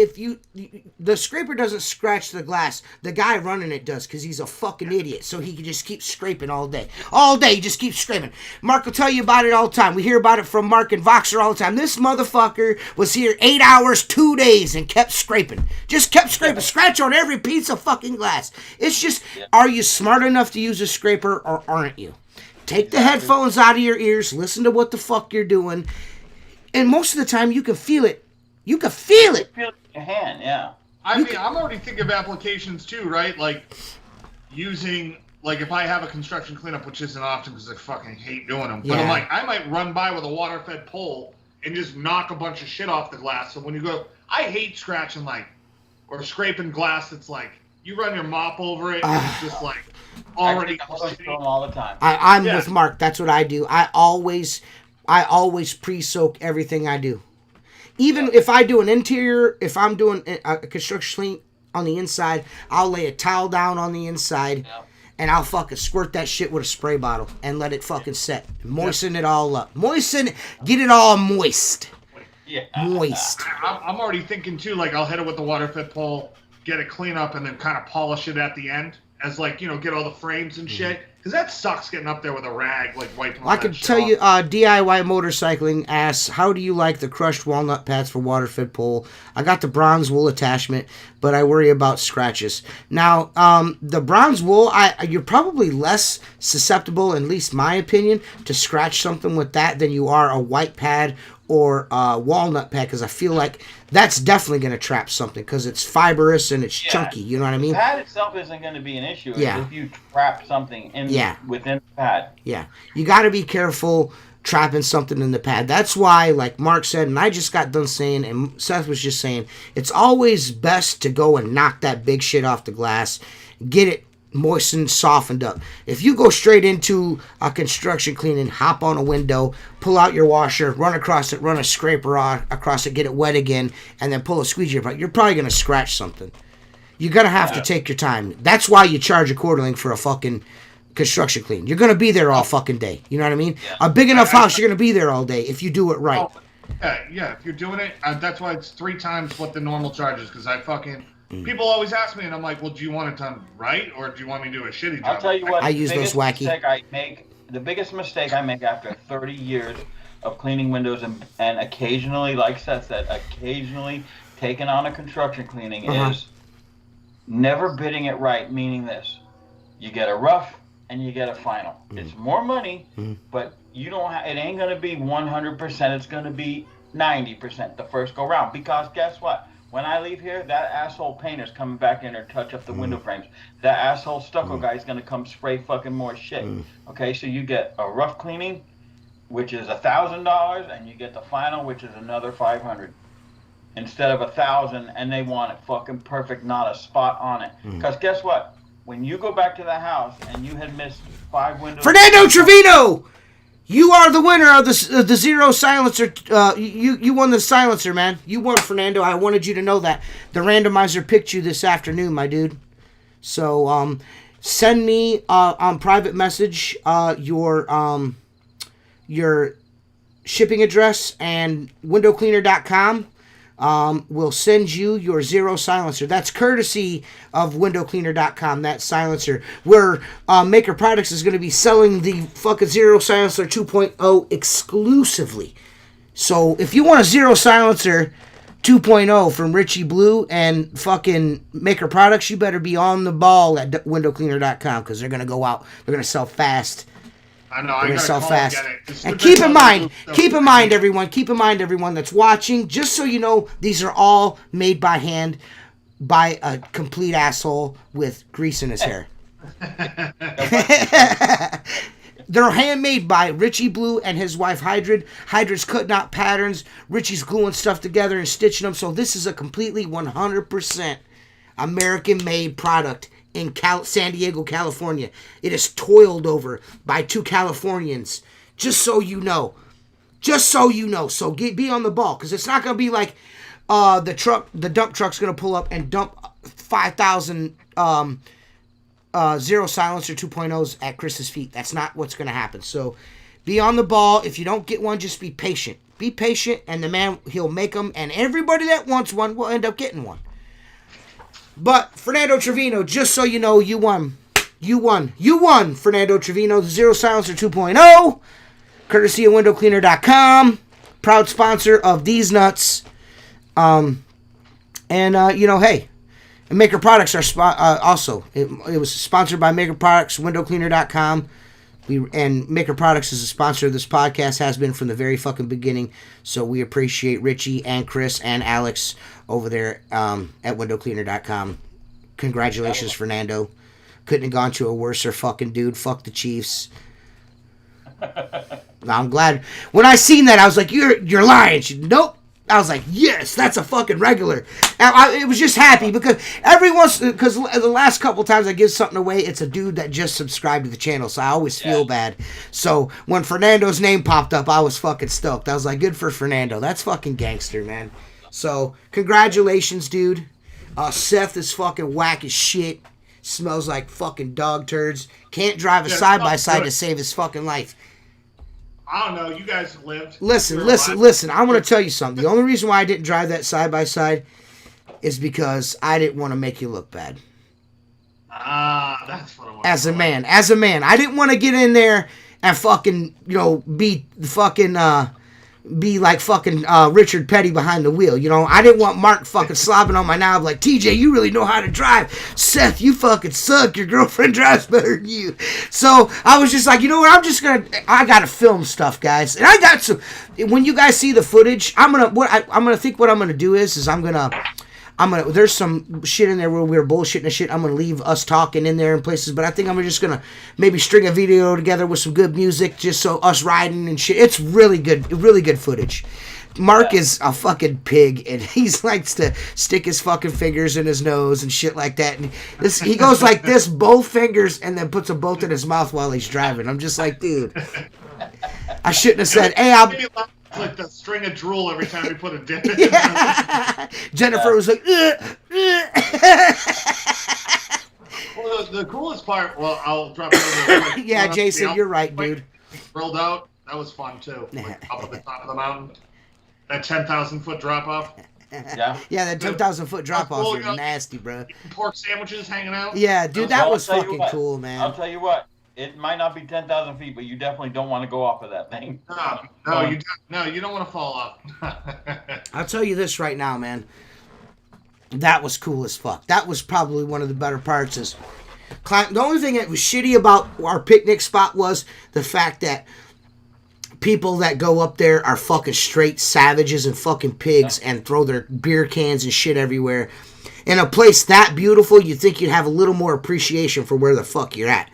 the scraper doesn't scratch the glass. The guy running it does because he's a fucking idiot. So he can just keep scraping all day. All day, he just keeps scraping. Mark will tell you about it all the time. We hear about it from Mark and Voxer all the time. This motherfucker was here 8 hours, 2 days, and kept scraping. Just kept scraping. Scratch on every piece of fucking glass. It's just, are you smart enough to use a scraper or aren't you? Take the headphones out of your ears. Listen to what the fuck you're doing. And most of the time, you can feel it. You can feel it. Feel it in your hand, yeah. I'm already thinking of applications too, right? Like using, like if I have a construction cleanup, which isn't often because I fucking hate doing them. But I'm like, I might run by with a water-fed pole and just knock a bunch of shit off the glass. So when you go, I hate scratching or scraping glass that's like, you run your mop over it and it's just like already. All the time. I'm with Mark. That's what I do. I always pre-soak everything I do. Even if I do an interior, if I'm doing a construction clean on the inside, I'll lay a towel down on the inside, and I'll fucking squirt that shit with a spray bottle and let it fucking set. Moisten it all up. Get it all moist. Yeah. Moist. I'm already thinking too, like I'll hit it with the water-fed pole, get it clean up, and then kind of polish it at the end as get all the frames and shit. Because that sucks getting up there with a rag, wiping all I can tell you, DIY Motorcycling asks, how do you like the crushed walnut pads for water-fed pole? I got the bronze wool attachment, but I worry about scratches. Now, the bronze wool, you're probably less susceptible, at least my opinion, to scratch something with that than you are a white pad or a walnut pad, because I feel like that's definitely going to trap something because it's fibrous and it's chunky. You know what I mean? The pad itself isn't going to be an issue if you trap something within the pad. Yeah. You got to be careful trapping something in the pad. That's why, like Mark said, and I just got done saying, and Seth was just saying, it's always best to go and knock that big shit off the glass, get it moistened, softened up. If you go straight into a construction cleaning, hop on a window, pull out your washer, run across it, run a scraper across it, get it wet again, and then pull a squeegee apart, you're probably going to scratch something. You're going to have to take your time. That's why you charge a quarterling for a fucking construction clean. You're going to be there all fucking day. You know what I mean? Yeah. A big enough house, you're going to be there all day if you do it right. Yeah, if you're doing it, that's why it's 3 times what the normal charge is, because I fucking... People always ask me, and I'm like, well, do you want it done right, or do you want me to do a shitty job? I'll tell you what, I use those wacky. The biggest mistake I make after 30 years of cleaning windows and occasionally, like Seth said, occasionally taking on a construction cleaning is never bidding it right, meaning this. You get a rough and you get a final. It's more money, but you don't. It ain't going to be 100%. It's going to be 90% the first go round, because guess what? When I leave here, that asshole painter's coming back in or touch up the window frames. That asshole stucco guy's going to come spray fucking more shit. Okay, so you get a rough cleaning, which is $1,000, and you get the final, which is another $500. Instead of $1,000, and they want it fucking perfect, not a spot on it. Because guess what? When you go back to the house and you had missed 5 windows... Fernando Trevino! You are the winner of the Zero Silencer. You won the silencer, man. You won, Fernando. I wanted you to know that. The randomizer picked you this afternoon, my dude. So send me on private message your shipping address, and windowcleaner.com will send you your Zero Silencer. That's courtesy of windowcleaner.com, that silencer, where Maker Products is going to be selling the fucking Zero Silencer 2.0 exclusively. So if you want a Zero Silencer 2.0 from Richie Blue and fucking Maker Products, you better be on the ball at windowcleaner.com, because they're going to go out. They're going to sell fast. I know, I gotta sell call fast. And get it. And keep in mind, everyone that's watching, just so you know, these are all made by hand by a complete asshole with grease in his hair. The They're handmade by Richie Blue and his wife Hydrid. Hydrid's cutting out patterns. Richie's gluing stuff together and stitching them. So this is a completely 100% American-made product in San Diego, California. It is toiled over by 2 Californians. Just so you know. Just so you know. So be on the ball. Because it's not going to be like the dump truck's going to pull up and dump 5,000... zero silencer 2.0s at Chris's feet. That's not what's going to happen. So be on the ball. If you don't get one, just be patient. Be patient, and the man, he'll make them, and everybody that wants one will end up getting one. But Fernando Trevino, just so you know, you won. You won, Fernando Trevino, the Zero Silencer 2.0, courtesy of WindowCleaner.com, proud sponsor of these nuts. Hey, and Maker Products are also. It was sponsored by Maker Products, WindowCleaner.com. And Maker Products is a sponsor of this podcast, has been from the very fucking beginning. So we appreciate Richie and Chris and Alex over there at WindowCleaner.com. Congratulations, Fernando. Couldn't have gone to a worser fucking dude. Fuck the Chiefs. I'm glad. When I seen that, I was like, you're lying. Nope. I was like, yes, that's a fucking regular. It was just happy because because the last couple times I give something away, it's a dude that just subscribed to the channel, so I always feel bad. So when Fernando's name popped up, I was fucking stoked. I was like, good for Fernando. That's fucking gangster, man. So congratulations, dude. Seth is fucking whack as shit. Smells like fucking dog turds. Can't drive a side-by-side to save his fucking life. I don't know. You guys lived. Listen. I want to tell you something. The only reason why I didn't drive that side-by-side is because I didn't want to make you look bad. That's what it was. As a man. I didn't want to get in there and fucking, be like fucking Richard Petty behind the wheel. I didn't want Mark fucking slobbing on my knob like, TJ, you really know how to drive. Seth, you fucking suck. Your girlfriend drives better than you. So I was just like, you know what? I gotta film stuff, guys. And I got some. When you guys see the footage, I'm gonna do is there's some shit in there where we were bullshitting and shit. I'm gonna leave us talking in there in places, but I think I'm just gonna maybe string a video together with some good music, just so us riding and shit. It's really good footage. Mark is a fucking pig, and he likes to stick his fucking fingers in his nose and shit like that. And he goes like this, both fingers, and then puts them both in his mouth while he's driving. I'm just like, dude, I shouldn't have said, hey, It's like the string of drool every time we put a dip in. Jennifer was like, Well, the coolest part, I'll drop it over. Yeah, Jason, you're right, dude. Rolled out, that was fun too. Like up at the top of the mountain. That 10,000 foot drop off. Yeah, that 10,000 foot drop offs are nasty, bro. Pork sandwiches hanging out. Yeah, dude, that was fucking cool, man. I'll tell you what. It might not be 10,000 feet, but you definitely don't want to go off of that thing. No, you don't want to fall off. I'll tell you this right now, man. That was cool as fuck. That was probably one of the better parts. The only thing that was shitty about our picnic spot was the fact that people that go up there are fucking straight savages and fucking pigs and throw their beer cans and shit everywhere. In a place that beautiful, you'd think you'd have a little more appreciation for where the fuck you're at.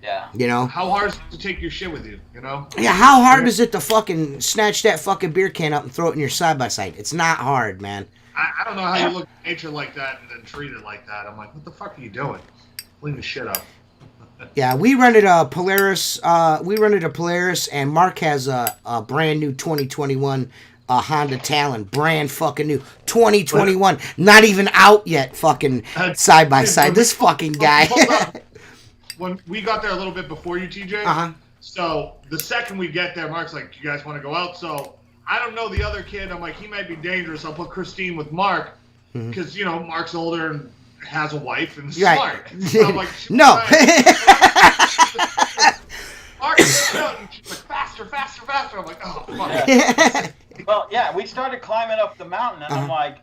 Yeah. How hard is it to take your shit with you, Yeah, how hard is it to fucking snatch that fucking beer can up and throw it in your side-by-side? It's not hard, man. I don't know how you look at nature like that and then treat it like that. I'm like, what the fuck are you doing? Clean the shit up. Yeah, we rented a Polaris. And Mark has a brand new 2021 Honda Talon. Brand fucking new. 2021. Not even out yet, fucking side-by-side. This fucking guy. When we got there a little bit before you, TJ, so the second we get there, Mark's like, you guys want to go out? So I don't know the other kid. I'm like, he might be dangerous. I'll put Christine with Mark because, Mark's older and has a wife and smart. So I'm like, no. Mark, she's like, faster. I'm like, oh, fuck. Well, yeah, we started climbing up the mountain, and I'm like,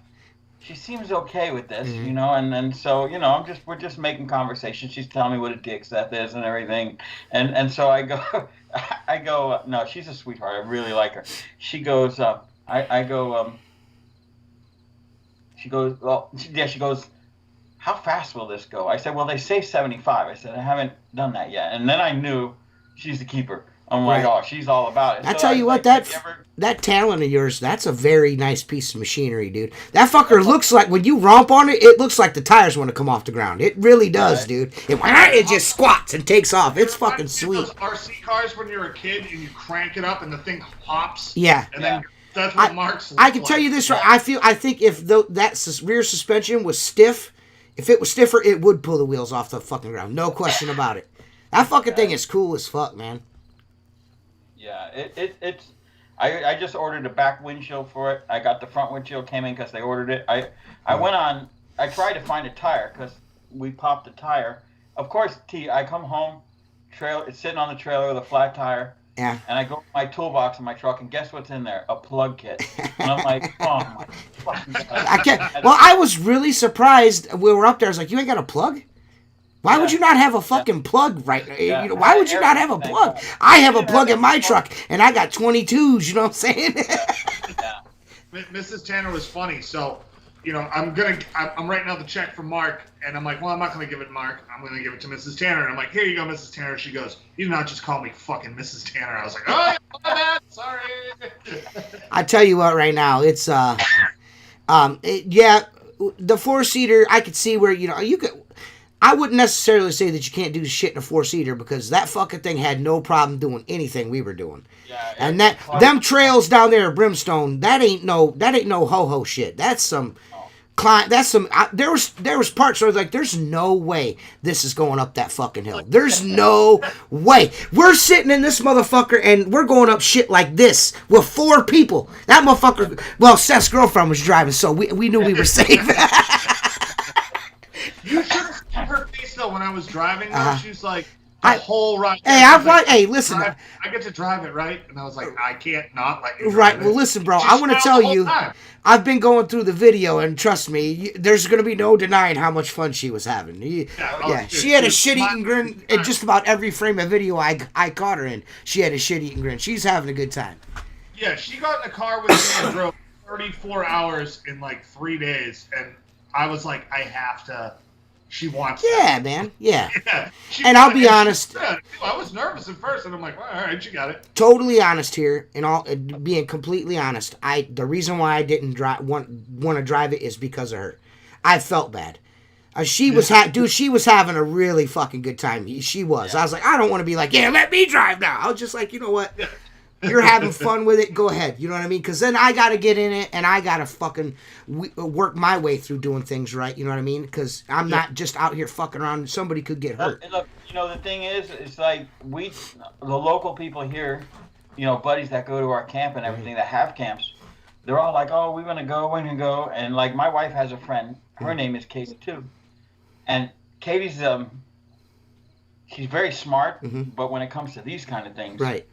she seems okay with this, and so, we're just making conversation. She's telling me what a dick Seth is and everything. And so I go, no, she's a sweetheart. I really like her. She goes, she goes, how fast will this go? I said, well, they say 75. I said, I haven't done that yet. And then I knew she's the keeper. I'm like, oh, she's all about it. I tell you what, that talent of yours, that's a very nice piece of machinery, dude. That fucker looks like, when you romp on it, it looks like the tires want to come off the ground. It really does, dude. It just squats and takes off. It's fucking sweet. Those RC cars when you're a kid and you crank it up and the thing hops. Yeah. And then that's what Mark's I can tell you this, right? I think if that rear suspension was stiff, if it was stiffer, it would pull the wheels off the fucking ground. No question about it. That fucking thing is cool as fuck, man. Yeah, it's. I just ordered a back windshield for it. I got the front windshield, came in because they ordered it. I went on. I tried to find a tire because we popped the tire. Of course, I come home, it's sitting on the trailer with a flat tire. Yeah. And I go to my toolbox in my truck, and guess what's in there? A plug kit. And I'm like, oh my fucking God. I can't. Well, I was really surprised. We were up there. I was like, you ain't got a plug? Why would you not have a fucking plug right now? You know, why would you not have a plug? I have a plug in my truck, and I got 22s, you know what I'm saying? Mrs. Tanner was funny. So, you know, I'm writing out the check for Mark, and I'm like, well, I'm not going to give it to Mark. I'm going to give it to Mrs. Tanner. And I'm like, here you go, Mrs. Tanner. She goes, you do not just call me fucking Mrs. Tanner. I was like, oh, my bad. Sorry. I tell you what, right now, it's, the 4-seater, I could see where, you know, you could... I wouldn't necessarily say that you can't do shit in a 4-seater because that fucking thing had no problem doing anything we were doing. Yeah, and them trails down there at Brimstone, that ain't no ho-ho shit. That's some there was parts where I was like, there's no way this is going up that fucking hill. There's no way. We're sitting in this motherfucker and we're going up shit like this with 4 people. That motherfucker, well, Seth's girlfriend was driving, so we knew we were safe. You should have seen her face though when I was driving. She was like, whole ride. Hey, listen. I get to drive it, right? And I was like, I can't not let you. Right. Well, listen, bro. I want to tell you, I've been going through the video, and trust me, there's going to be no denying how much fun she was having. She had a shit-eating grin in just about every frame of video I caught her in. She had a shit-eating grin. She's having a good time. Yeah, she got in the car with me and drove 34 hours in like 3 days, and I was like, I have to. She wants that. Man. Yeah. And I'll be honest. I was nervous at first, and I'm like, well, all right, you got it. Totally honest here, and being completely honest, the reason why I didn't want to drive it is because of her. I felt bad. She was having a really fucking good time. She was. Yeah. I was like, I don't want to be like, yeah, let me drive now. I was just like, you know what? Yeah. You're having fun with it. Go ahead. You know what I mean? Because then I got to get in it, and I got to fucking work my way through doing things right. You know what I mean? Because I'm not just out here fucking around. Somebody could get hurt. Look, you know, the thing is, it's like the local people here, you know, buddies that go to our camp and everything that have camps, they're all like, oh, we're going to go. And like my wife has a friend. Her name is Katie, too. And Katie's, she's very smart, but when it comes to these kind of things. Right.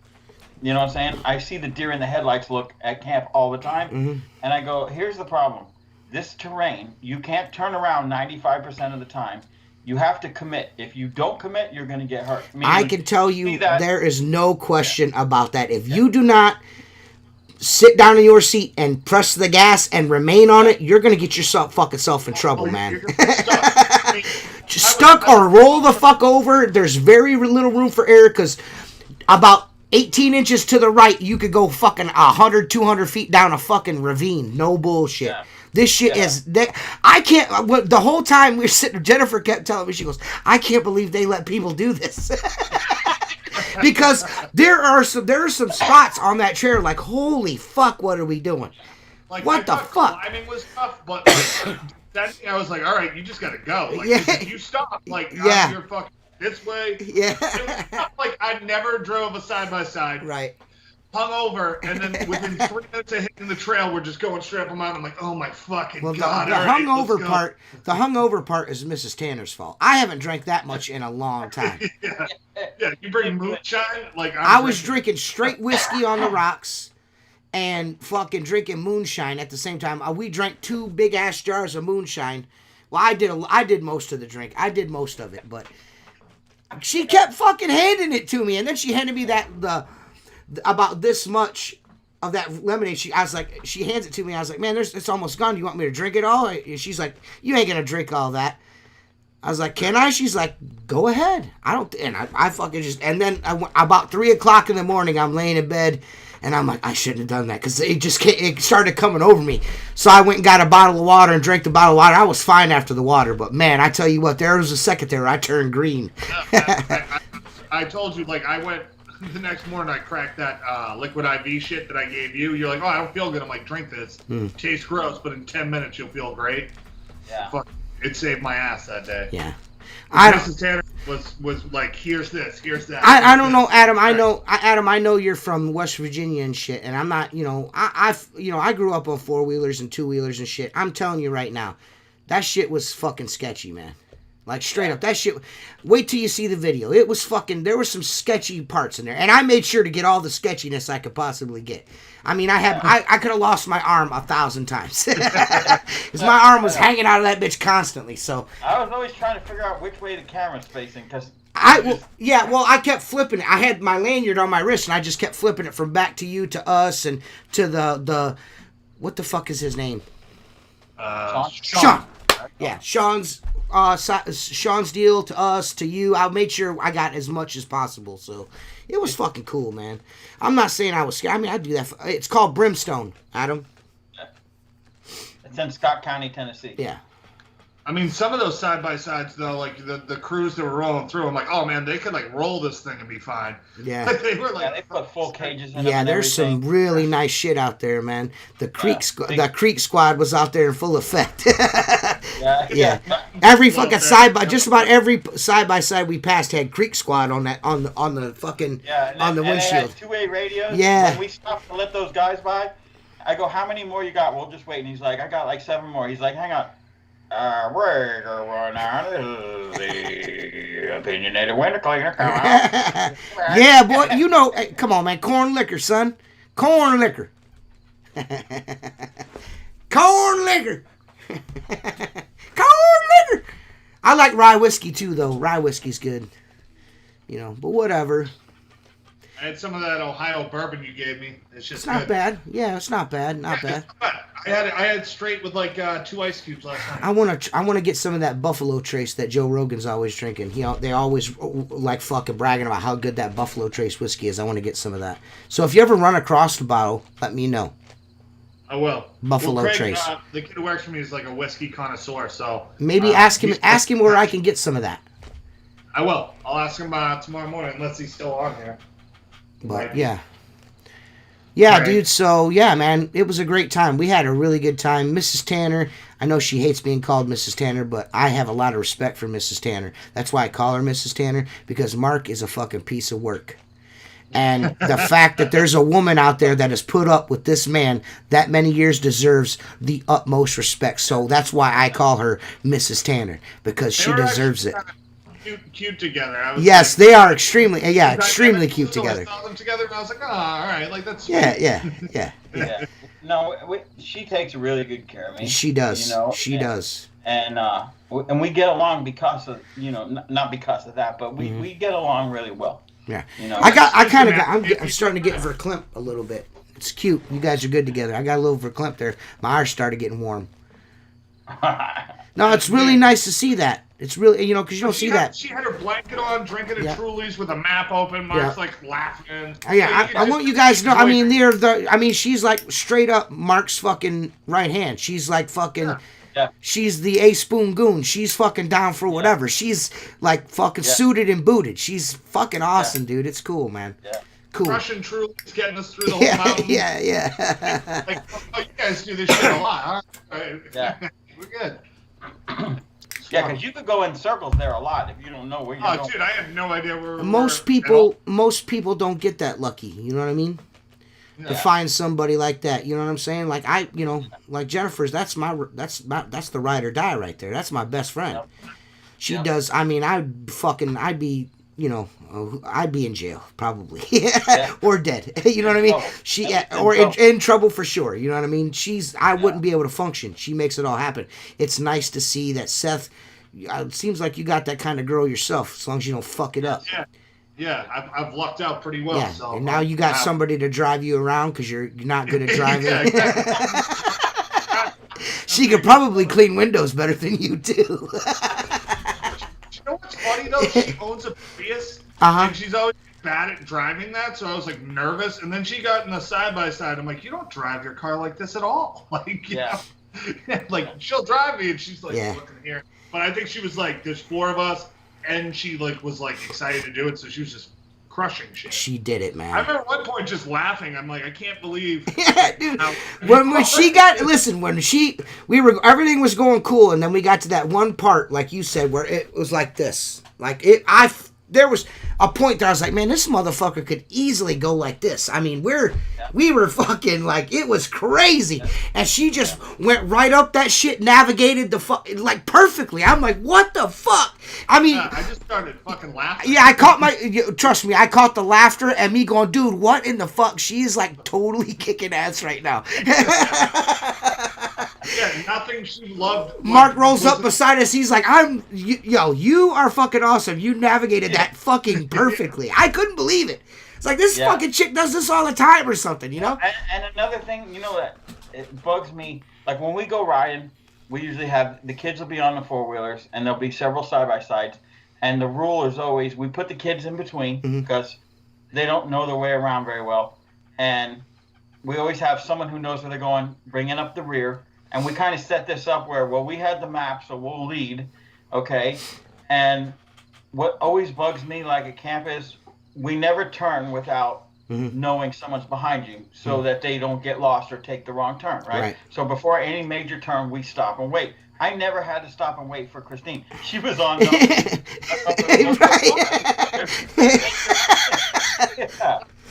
You know what I'm saying? I see the deer in the headlights look at camp all the time, and I go, here's the problem. This terrain, you can't turn around 95% of the time. You have to commit. If you don't commit, you're going to get hurt. I can tell you there is no question about that. If you do not sit down in your seat and press the gas and remain on it, you're going to get yourself in trouble, man. Stuck or roll the fuck over. There's very little room for error because about 18 inches to the right, you could go fucking 100, 200 feet down a fucking ravine. No bullshit. Yeah. This shit is... I can't... The whole time we were sitting... Jennifer kept telling me, she goes, I can't believe they let people do this. Because there are some spots on that chair like, holy fuck, what are we doing? Like, what the fuck? Climbing was tough, but that I was like, all right, you just got to go. Like, if you stop, like, you're fucking... This way, yeah. It was like I never drove a side by side. Right. Hung over, and then within 3 minutes of hitting the trail, we're just going straight up a mountain. I'm like, oh my fucking god! The hungover part is Mrs. Tanner's fault. I haven't drank that much in a long time. yeah. You bring moonshine, like I was drinking straight whiskey on the rocks, and fucking drinking moonshine at the same time. We drank 2 big ass jars of moonshine. Well, I did most of the drink. I did most of it, but. She kept fucking handing it to me, and then she handed me about this much of that lemonade. She hands it to me. I was like, man, it's almost gone. Do you want me to drink it all? And she's like, you ain't gonna drink all that. I was like, can I? She's like, go ahead. And I fucking just, and then about 3 o'clock in the morning, I'm laying in bed, and I'm like, I shouldn't have done that, because it started coming over me. So I went and got a bottle of water and drank the bottle of water. I was fine after the water, but man, I tell you what, there was a second there I turned green. I told you, like, I went the next morning, I cracked that liquid IV shit that I gave you. You're like, oh, I don't feel good. I'm like, drink this. Tastes gross, but in 10 minutes you'll feel great. Yeah. Fuck, it saved my ass that day. Yeah. Mrs. Tanner was like, here's this, here's that. I don't know, Adam. I know you're from West Virginia and shit, and I'm not. I grew up on 4-wheelers and 2-wheelers and shit. I'm telling you right now, that shit was fucking sketchy, man. Like, straight up, that shit. Wait till you see the video. It was fucking. There were some sketchy parts in there, and I made sure to get all the sketchiness I could possibly get. I mean, I could have lost my arm 1,000 times because my arm was hanging out of that bitch constantly. So I was always trying to figure out which way the camera's facing, because I kept flipping it. I had my lanyard on my wrist, and I just kept flipping it from back to you to us and to the what the fuck is his name? Sean. Yeah, Sean's deal to us, to you. I made sure I got as much as possible, so it was fucking cool, man. I'm not saying I was scared. I mean, I do that. It's called Brimstone, Adam. It's in Scott County, Tennessee. Yeah. I mean, some of those side-by-sides, though, like the crews that were rolling through, I'm like, oh, man, they could, like, roll this thing and be fine. Yeah. They were like... Yeah, they put full cages in them. Yeah, there's some really nice shit out there, man. The Creek Squad was out there in full effect. Yeah. Every fucking just about every side-by-side we passed had Creek Squad on that, on the fucking, on the windshield. They had 2-way radios. Yeah. When we stopped to let those guys by, I go, how many more you got? We'll just wait. And he's like, I got like 7 more. He's like, hang on. We're going on. This is the opinionated winter cleaner. Yeah, boy, you know, hey, come on, man. Corn liquor, son. Corn liquor. Corn liquor. Corn liquor. I like rye whiskey, too, though. Rye whiskey's good. You know, but whatever. I had some of that Ohio bourbon you gave me. It's not bad. Yeah, it's not bad. Not bad. I had straight with like 2 ice cubes last night. I want to get some of that Buffalo Trace that Joe Rogan's always drinking. They always like fucking bragging about how good that Buffalo Trace whiskey is. I want to get some of that. So if you ever run across the bottle, let me know. I will. Buffalo Craig, Trace. The kid who works for me is like a whiskey connoisseur, so maybe ask him where I can get some of that. I will. I'll ask him tomorrow morning unless he's still on here. But yeah, right. Dude. So yeah, man, it was a great time. We had a really good time. Mrs. Tanner, I know she hates being called Mrs. Tanner, but I have a lot of respect for Mrs. Tanner. That's why I call her Mrs. Tanner, because Mark is a fucking piece of work. And the fact that there's a woman out there that has put up with this man that many years deserves the utmost respect. So that's why I call her Mrs. Tanner, because she deserves it. Cute together. Yes, they are extremely cute together. I saw them together, and I was like, oh, all right, like that's sweet. Yeah. No, she takes really good care of me. She does. You know, she does. And we get along because of, not because of that, but we get along really well. Yeah. You know, I'm starting to get verklempt a little bit. It's cute. You guys are good together. I got a little verklempt there. My eyes started getting warm. No, it's really nice to see that. It's really, because you don't see that. She had her blanket on, drinking a Truly's with a map open. Mark's like laughing. I want you guys to know. I mean, she's like straight up Mark's fucking right hand. She's like fucking. Yeah. She's the A-spoon goon. She's fucking down for whatever. She's like fucking suited and booted. She's fucking awesome, dude. It's cool, man. Yeah. Cool. Russian Truly's getting us through the whole mountain. Yeah. Like, you guys do this shit a lot, huh? Yeah. We're good. Yeah, because you could go in circles there a lot if you don't know where you're going. Oh, dude, I have no idea where we're Most people don't get that lucky. You know what I mean? Yeah. To find somebody like that. You know what I'm saying? Like like Jennifer's. That's the ride or die right there. That's my best friend. Yep. She does. I mean, I'd be in jail probably, or dead. You know what I mean? Or in trouble for sure. You know what I mean? I wouldn't be able to function. She makes it all happen. It's nice to see that Seth. It seems like you got that kind of girl yourself, as long as you don't fuck it up. Yeah. I've lucked out pretty well. Yeah, so, and now you got somebody to drive you around because you're not good at driving. She could probably clean windows better than you do. though? She owns a Prius, and she's always bad at driving that, so I was like nervous. And then she got in the side-by-side. I'm like, you don't drive your car like this at all. Like, you know, like she'll drive me, and she's like looking here. But I think she was like, there's 4 of us, and she like was like excited to do it, so she was just crushing shit. She did it, man. I remember at one point just laughing. I'm like, I can't believe. Dude, when she got, listen, everything was going cool, and then we got to that one part, like you said, where it was like this, there was a point that I was like, man, this motherfucker could easily go like this. I mean, we were fucking like, it was crazy. And she just went right up that shit, navigated the like perfectly. I'm like, what the fuck? I mean, I just started fucking laughing. Yeah, trust me, I caught the laughter and me going, dude, what in the fuck? She's like totally kicking ass right now. Yeah, nothing she loved. Mark rolls up beside us. He's like, you are fucking awesome. You navigated that fucking perfectly. I couldn't believe it. It's like, this fucking chick does this all the time or something, you know? And another thing, you know, that it bugs me, like when we go riding, we usually have, the kids will be on the 4-wheelers, and there'll be several side-by-sides. And the rule is always, we put the kids in between because they don't know their way around very well. And we always have someone who knows where they're going, bringing up the rear. And we kind of set this up where, well, we had the map, so we'll lead, okay? And what always bugs me, like at camp, is we never turn without knowing someone's behind you so that they don't get lost or take the wrong turn, right? So before any major turn, we stop and wait. I never had to stop and wait for Christine. She was on the...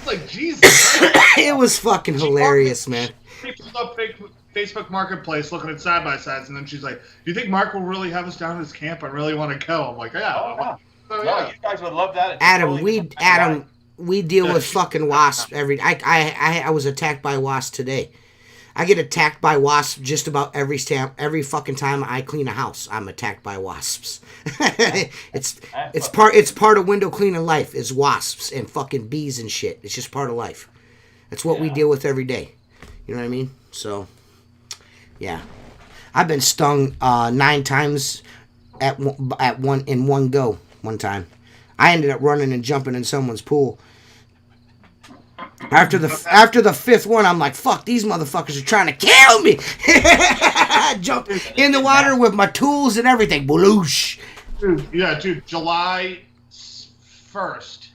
Like, Jesus. It was fucking hilarious, man. She pulled up Facebook Marketplace looking at side-by-sides, and then she's like, do you think Mark will really have us down at his camp? I really want to go. I'm like, yeah. No, you guys would love that. Adam, we deal with fucking wasps every... I was attacked by a wasp today. I get attacked by wasps just about every fucking time I clean a house. I'm attacked by wasps. It's part of window cleaning life is wasps and fucking bees and shit. It's just part of life. That's what we deal with every day. You know what I mean? So, yeah, I've been stung 9 times in one go. One time, I ended up running and jumping in someone's pool. After the 5th one, I'm like, fuck, these motherfuckers are trying to kill me. I jumped in the water with my tools and everything. Baloosh. Dude, July 1st,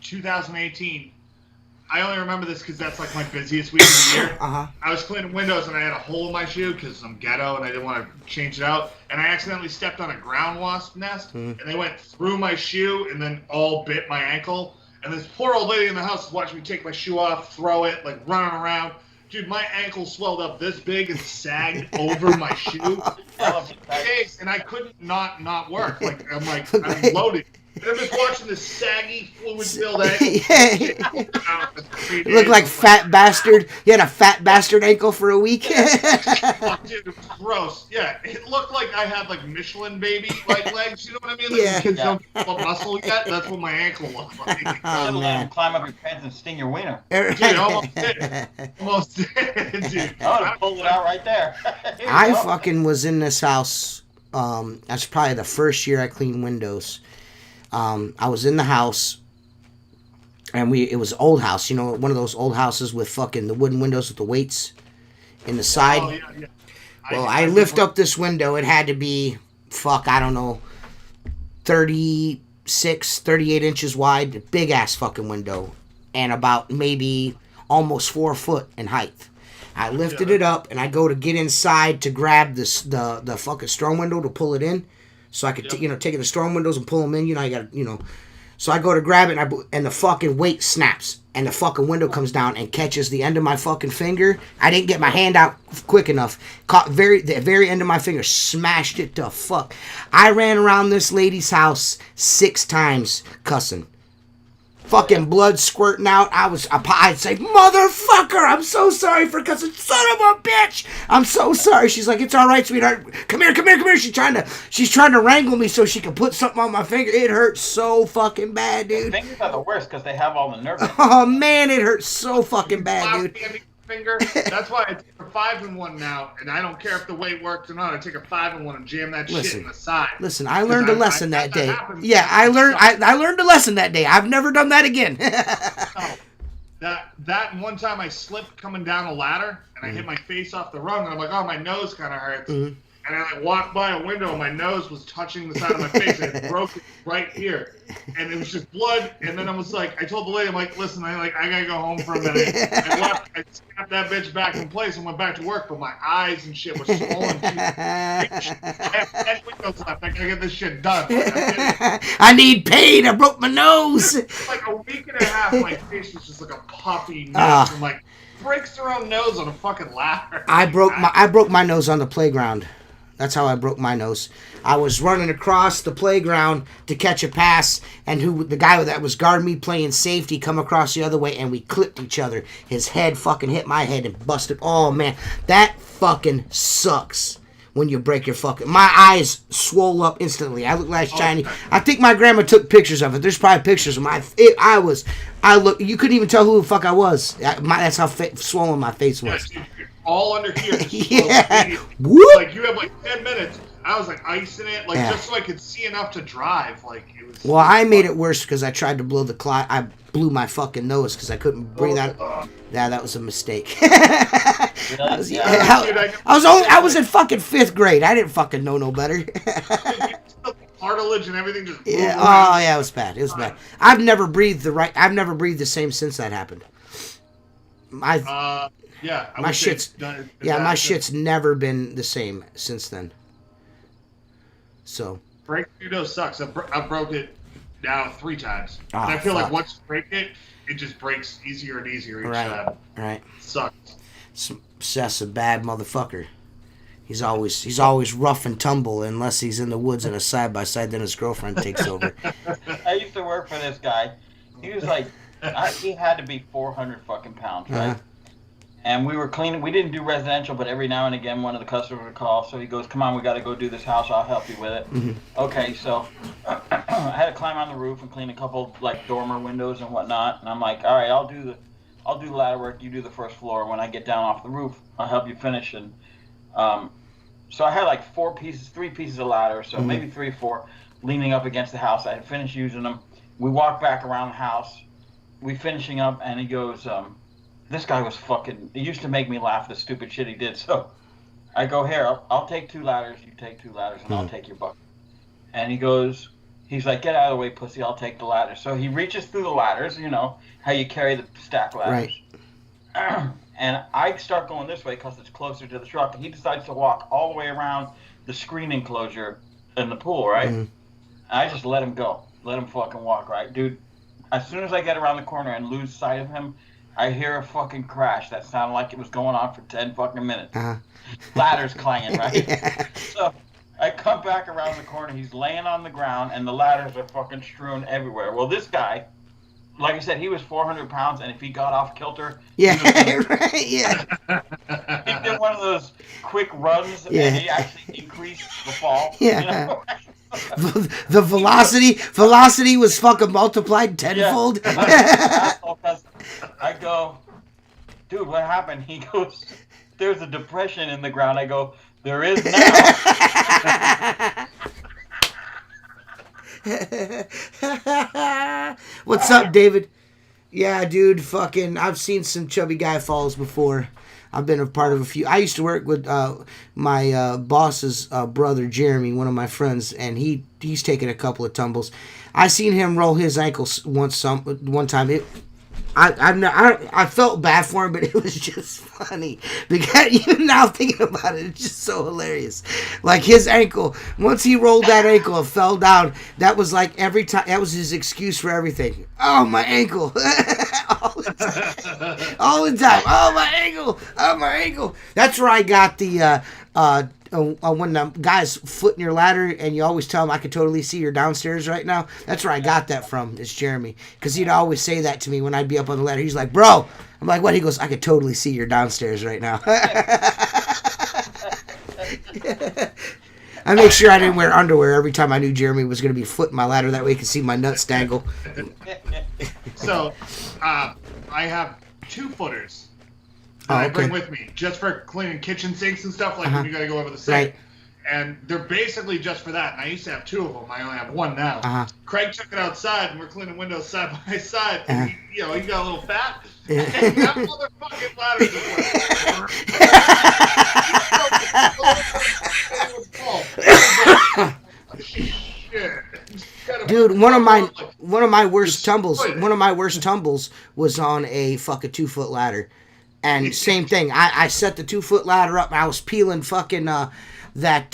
2018. I only remember this because that's like my busiest week of the year. I was cleaning windows and I had a hole in my shoe because I'm ghetto and I didn't want to change it out. And I accidentally stepped on a ground wasp nest and they went through my shoe and then all bit my ankle. And this poor old lady in the house is watching me take my shoe off, throw it, like running around. Dude, my ankle swelled up this big and sagged over my shoe for days, and I couldn't not work. Like I'm loaded. And I'm just watching this saggy, fluid-filled ankle. Look like fat bastard. You had a fat bastard ankle for a week. Oh, dude, it was gross. Yeah, it looked like I had like Michelin baby like legs. You know what I mean? Like kids don't develop muscle yet. That's what my ankle looked like. Oh, man. Climb up your pants and sting your wiener. Dude, almost did. Almost did, dude. I would have pulled it out right there. I fucking was in this house. That's probably the first year I cleaned windows. I was in the house, and it was an old house, you know, one of those old houses with fucking the wooden windows with the weights in the side. Oh, yeah. Well, I lift up this window. It had to be, I don't know, 36, 38 inches wide, big ass fucking window, and about maybe almost 4 foot in height. I lifted it up, and I go to get inside to grab the fucking storm window to pull it in. So I could, take the storm windows and pull them in. I got So I go to grab it, and the fucking weight snaps. And the fucking window comes down and catches the end of my fucking finger. I didn't get my hand out quick enough. Caught the very end of my finger. Smashed it to fuck. I ran around this lady's house 6 times cussing. Fucking blood squirting out. I'd say, motherfucker, I'm so sorry for cussing, son of a bitch. I'm so sorry. She's like, it's all right, sweetheart. Come here. She's trying to wrangle me so she can put something on my finger. It hurts so fucking bad, dude. Fingers are the worst because they have all the nerve. Oh man, it hurts so fucking bad, dude. finger. That's why I take a 5-in-1 now, and I don't care if the weight works or not. I take a 5-in-1 and jam that shit in the side. Listen, I learned a lesson that day. Happens, yeah, I learned a lesson that day. I've never done that again. That one time I slipped coming down a ladder, and I hit my face off the rung, and I'm like, oh, my nose kind of hurts. Mm-hmm. And I walked by a window, and my nose was touching the side of my face, and it broke it right here. And it was just blood. And then I was like, I told the lady, I'm like, listen, I gotta go home for a minute. I left, I snapped that bitch back in place and went back to work, but my eyes and shit were swollen. I have 10 windows left. I gotta get this shit done. I need pain. I broke my nose. Like a week and a half, my face was just like a puffy nose. I'm like, breaks their own nose on a fucking ladder. I broke my nose on the playground. That's how I broke my nose. I was running across the playground to catch a pass, and the guy that was guarding me playing safety come across the other way, and we clipped each other. His head fucking hit my head and busted. Oh, man. That fucking sucks when you break your fucking... My eyes swole up instantly. I look like shiny. I think my grandma took pictures of it. There's probably pictures of you couldn't even tell who the fuck I was. That's how swollen my face was. All under here. Yeah. Like, you have like 10 minutes. I was like icing it, like just so I could see enough to drive. Like, it was. Well, I made it worse because I tried to blow the cloud. I blew my fucking nose because I couldn't breathe out. Yeah, that was a mistake. I was in fucking 5th grade. I didn't fucking know no better. Cartilage and everything just. Yeah. Oh yeah, it was bad. It was bad. I've never breathed the same since that happened. My shit's never been the same since then. So breaking your nose sucks. I broke it now 3 times. Oh, and I feel like once you break it, it just breaks easier and easier each time. Right. Sucks. Seth's a bad motherfucker. He's always rough and tumble unless he's in the woods in a side by side. Then his girlfriend takes over. I used to work for this guy. He was like, he had to be 400 fucking pounds, right? Uh-huh. And we were cleaning. We didn't do residential, but every now and again, one of the customers would call. So he goes, "Come on, we got to go do this house. I'll help you with it." Mm-hmm. Okay, so I had to climb on the roof and clean a couple like dormer windows and whatnot. And I'm like, "All right, I'll do the ladder work. You do the first floor. When I get down off the roof, I'll help you finish." And so I had like 3 pieces of ladder, so maybe 3 or 4, leaning up against the house. I had finished using them. We walked back around the house. We finishing up, and he goes, this guy was fucking... It used to make me laugh, the stupid shit he did. So I go, here, I'll take 2 ladders, you take 2 ladders, and I'll take your bucket. And he's like, get out of the way, pussy, I'll take the ladders. So he reaches through the ladders, you know, how you carry the stack ladders. Right. And I start going this way because it's closer to the truck. And he decides to walk all the way around the screen enclosure in the pool, right? And I just let him go. Let him fucking walk, right? Dude, as soon as I get around the corner and lose sight of him, I hear a fucking crash that sounded like it was going on for 10 fucking minutes. Ladders clanging, right? Yeah. So I come back around the corner. He's laying on the ground, and the ladders are fucking strewn everywhere. Well, this guy, like I said, he was 400 pounds, and if he got off kilter... Yeah, right, yeah. He did one of those quick runs, and he actually increased the fall. Yeah. You know? The velocity was fucking multiplied tenfold. Yeah. I go, dude, what happened? He goes, there's a depression in the ground. I go, there is now. What's up, David? Yeah, dude, fucking, I've seen some chubby guy falls before. I've been a part of a few. I used to work with my boss's brother, Jeremy, one of my friends, and he's taken a couple of tumbles. I seen him roll his ankles one time. I felt bad for him, but it was just funny. Because even now thinking about it, it's just so hilarious. Like his ankle, once he rolled that ankle and fell down, that was like every time, that was his excuse for everything. Oh, my ankle. All the time. Oh, my ankle. Oh, my ankle. That's where I got the, when the guy's footing your ladder and you always tell him, I can totally see you're downstairs right now. That's where I got that from. It's Jeremy. Because he'd always say that to me when I'd be up on the ladder. He's like, bro. I'm like, what? He goes, I could totally see you're downstairs right now. I make sure I didn't wear underwear every time I knew Jeremy was going to be footing my ladder. That way he could see my nuts dangle. So, I have 2 footers. that I bring with me just for cleaning kitchen sinks and stuff, like when you got to go over the sink. Right. And they're basically just for that. And I used to have 2 of them. I only have 1 now. Craig took it outside, and we're cleaning windows side by side. And he got a little fat. And that motherfucking ladder just went. Dude, one of my worst tumbles was on a fucking 2-foot ladder. And same thing. I set the 2-foot ladder up, and I was peeling fucking that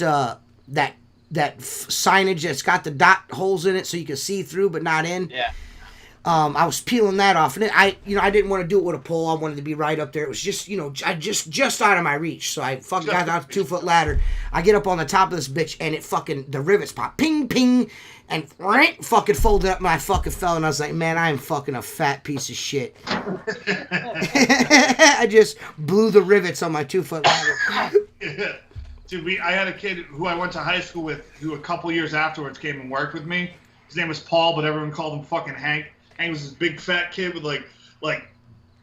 signage that's got the dot holes in it so you can see through but not in. Yeah. I was peeling that off, and I didn't want to do it with a pole. I wanted to be right up there. It was just, just out of my reach. So I fucking got out the 2-foot ladder. I get up on the top of this bitch, and it fucking, the rivets pop, ping, ping, and fucking folded up, and I fucking fell, and I was like, man, I am fucking a fat piece of shit. I just blew the rivets on my 2-foot ladder. Dude, I had a kid who I went to high school with who a couple years afterwards came and worked with me. His name was Paul, but everyone called him fucking Hank. Hank was this big fat kid with like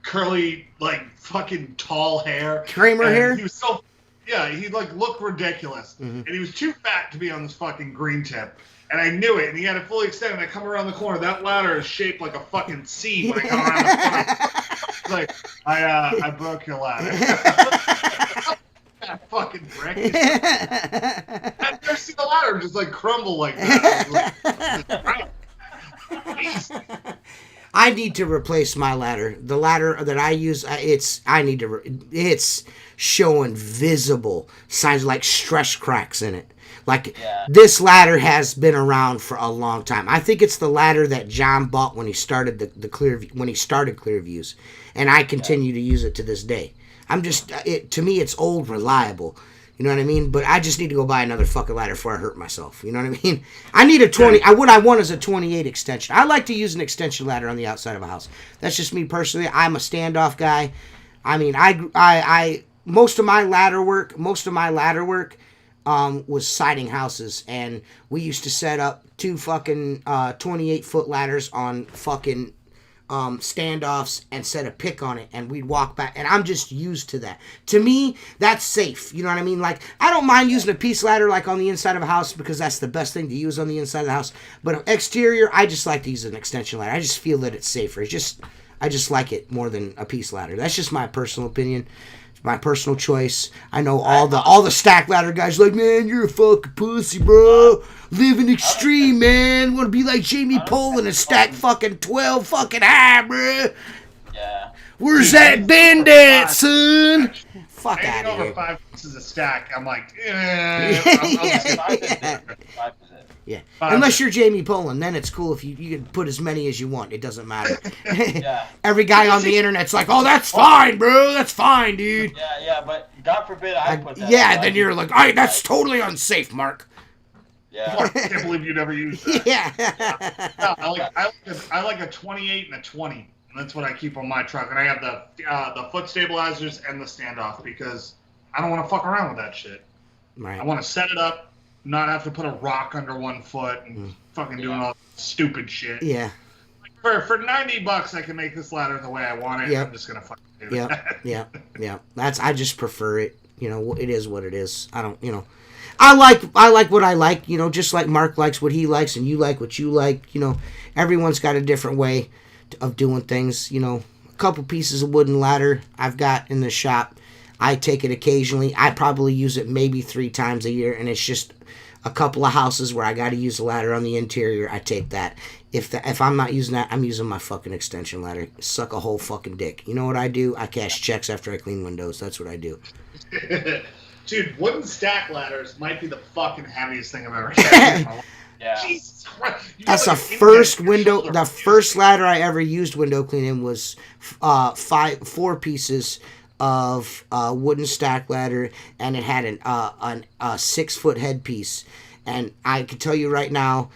curly, like fucking tall hair. Kramer hair? He was so, yeah, he like looked ridiculous. And he was too fat to be on this fucking green tip. And I knew it, and he had it fully extended. I come around the corner, that ladder is shaped like a fucking C when I come around the corner. It's like, I broke your ladder. That fucking brick. I've never seen a ladder just like crumble like that. I need to replace my ladder. The ladder that I use, it's showing visible signs like stress cracks in it. Like, this ladder has been around for a long time. I think it's the ladder that John bought when he started Clearviews, and I continue to use it to this day. To me, it's old, reliable. You know what I mean? But I just need to go buy another fucking ladder before I hurt myself. You know what I mean? I need a 20. What I want is a 28 extension. I like to use an extension ladder on the outside of a house. That's just me personally. I'm a standoff guy. I mean, most of my ladder work was siding houses, and we used to set up 2 fucking 28-foot ladders on fucking standoffs and set a pick on it, and we'd walk back, and I'm just used to that. To me, that's safe. You know what I mean? Like, I don't mind using a piece ladder like on the inside of a house because that's the best thing to use on the inside of the house. But exterior, I just like to use an extension ladder. I just feel that it's safer. I just like it more than a piece ladder. That's just my personal opinion. My personal choice. I know all the stack ladder guys are like, man, you're a fucking pussy, bro. Living extreme, man. Want to be like Jamie Pollin and stack fucking 12 fucking high, bro. Yeah. Where's that band at, son? Fuck out of here. Over 5 pieces a stack, I'm like, I'll just 5 is it. Yeah. Unless you're Jamie Pollin, then it's cool if you can put as many as you want. It doesn't matter. Yeah. Every guy on the internet's like, oh, that's fine, bro. That's fine, dude. Yeah, but God forbid I put that. Yeah, then you're like, all right, that's totally unsafe, Mark. Yeah. I can't believe you never used that. Yeah. No, I like a 28 and a 20. And that's what I keep on my truck. And I have the foot stabilizers and the standoff because I don't want to fuck around with that shit. Right. I want to set it up, not have to put a rock under one foot and fucking doing all stupid shit. Yeah. Like for $90, I can make this ladder the way I want it. Yep. I'm just gonna fucking do that. Yeah. I just prefer it. You know, it is what it is. I don't. You know, I like what I like. You know, just like Mark likes what he likes, and you like what you like. You know, everyone's got a different way of doing things. You know, a couple pieces of wooden ladder I've got in the shop. I take it occasionally. I probably use it maybe 3 times a year, and it's just a couple of houses where I got to use a ladder on the interior. I take that. If I'm not using that, I'm using my fucking extension ladder. Suck a whole fucking dick. You know what I do? I cash checks after I clean windows. That's what I do. Dude, wooden stack ladders might be the fucking heaviest thing I've ever seen. Yeah. Jesus Christ. That's the first window. The first ladder I ever used window cleaning was 4 pieces of wooden stack ladder, and it had a 6-foot headpiece. And I can tell you right now,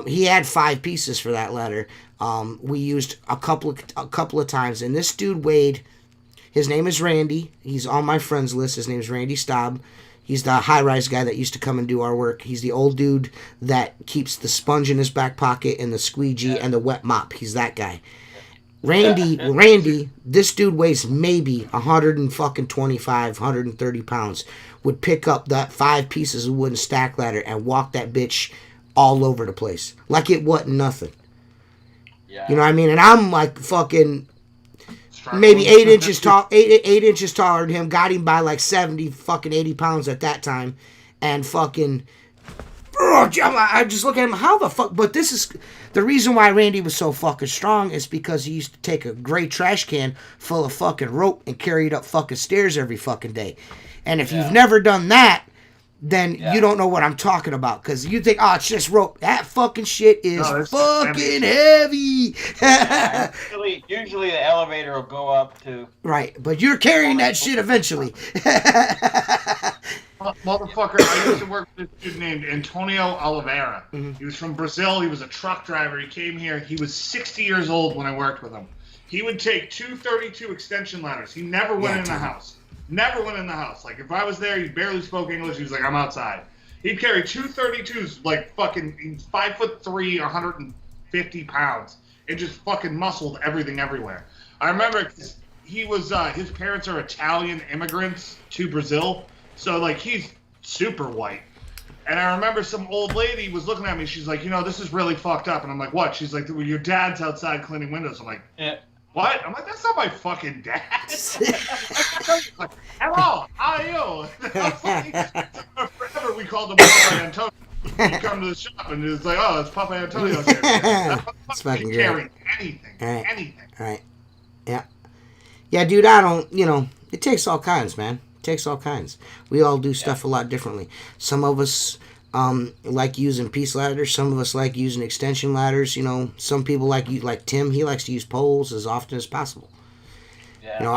he had 5 pieces for that ladder. We used a couple of times, and this dude weighed. His name is Randy. He's on my friends list. His name is Randy Staub. He's the high-rise guy that used to come and do our work. He's the old dude that keeps the sponge in his back pocket and the squeegee and the wet mop. He's that guy. Randy, this dude weighs maybe 125, 130 pounds. Would pick up that 5 pieces of wooden stack ladder and walk that bitch all over the place like it wasn't nothing. Yeah. You know what I mean? And I'm like fucking maybe 8 inches tall, 8 inches taller than him. Got him by like 70 fucking 80 pounds at that time, and fucking. I just look at him. How the fuck? But this is the reason why Randy was so fucking strong is because he used to take a gray trash can full of fucking rope and carry it up fucking stairs every fucking day. And if you've never done that, then you don't know what I'm talking about. Because you think, oh, it's just rope. That fucking shit is fucking heavy. Usually the elevator will go up to... Right, but you're carrying that shit eventually. Motherfucker, I used to work with this dude named Antonio Oliveira. Mm-hmm. He was from Brazil. He was a truck driver. He came here. He was 60 years old when I worked with him. He would take 232 extension ladders. He never went in the house. Never went in the house. Like, if I was there, he barely spoke English. He was like, I'm outside. He'd carry 232s, like, fucking, he's 5'3", 150 pounds, and just fucking muscled everything everywhere. I remember he was, his parents are Italian immigrants to Brazil. So, like, he's super white. And I remember some old lady was looking at me. She's like, this is really fucked up. And I'm like, what? She's like, well, your dad's outside cleaning windows. I'm like, what? I'm like, that's not my fucking dad. Like, hello, how are you? Forever we called him Papa Antonio. He'd come to the shop and it's like, oh, it's Papa Antonio here. That's fucking great. Carry anything. Right. Anything. Right. Yeah. Yeah, dude, I don't, it takes all kinds, man. Takes all kinds. We all do stuff a lot differently. Some of us like using piece ladders. Some of us like using extension ladders. Some people like Tim. He likes to use poles as often as possible. Yeah.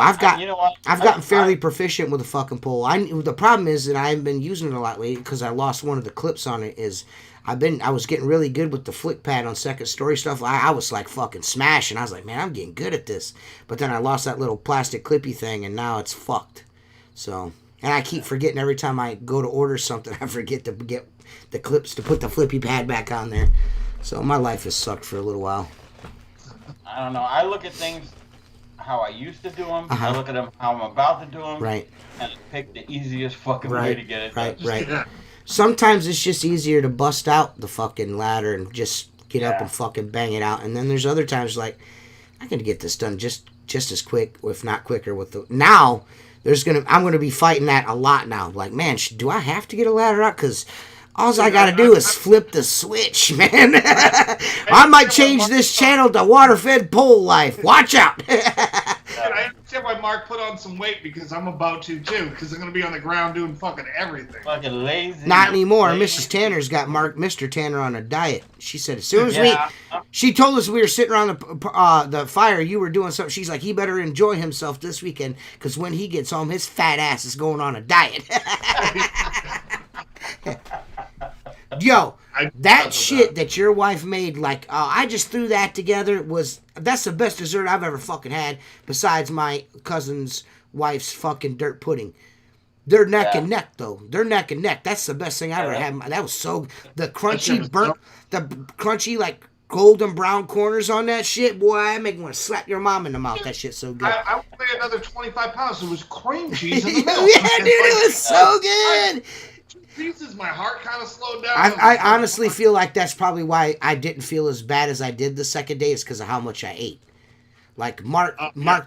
I've gotten fairly proficient with a fucking pole. The problem is that I haven't been using it a lot lately because I lost one of the clips on it. I was getting really good with the flick pad on second story stuff. I was like fucking smashing. I was like, man, I'm getting good at this. But then I lost that little plastic clippy thing, and now it's fucked. So, and I keep forgetting every time I go to order something, I forget to get the clips to put the flippy pad back on there. So my life has sucked for a little while. I don't know. I look at things how I used to do them. I look at them how I'm about to do them. Right. And pick the easiest fucking way to get it done. Right. Sometimes it's just easier to bust out the fucking ladder and just get up and fucking bang it out. And then there's other times like, I can get this done just as quick, if not quicker with the... Now... I'm gonna be fighting that a lot now. Like, man, do I have to get a ladder out? Because all I gotta do is flip the switch, man. I might change this channel to water-fed pole life. Watch out. I understand why Mark put on some weight because I'm about to too. Because I'm gonna be on the ground doing fucking everything. Fucking lazy. Not anymore. Mrs. Tanner's got Mr. Tanner on a diet. She said as soon as she told us we were sitting around the fire, you were doing something. She's like, he better enjoy himself this weekend because when he gets home, his fat ass is going on a diet. Yo, that shit that your wife made, like, I just threw that together, that's the best dessert I've ever fucking had, besides my cousin's wife's fucking dirt pudding. They're neck and neck, though. They're neck and neck. That's the best thing I ever had. That was so, the crunchy, like, golden brown corners on that shit, boy, I make me want to slap your mom in the mouth. That shit's so good. I would weigh another 25 pounds. It was cream cheese in the middle. Yeah, dude, it was so good. Pieces, my heart kind of slowed down. I honestly feel like that's probably why I didn't feel as bad as I did the second day, is because of how much I ate. Like, Mark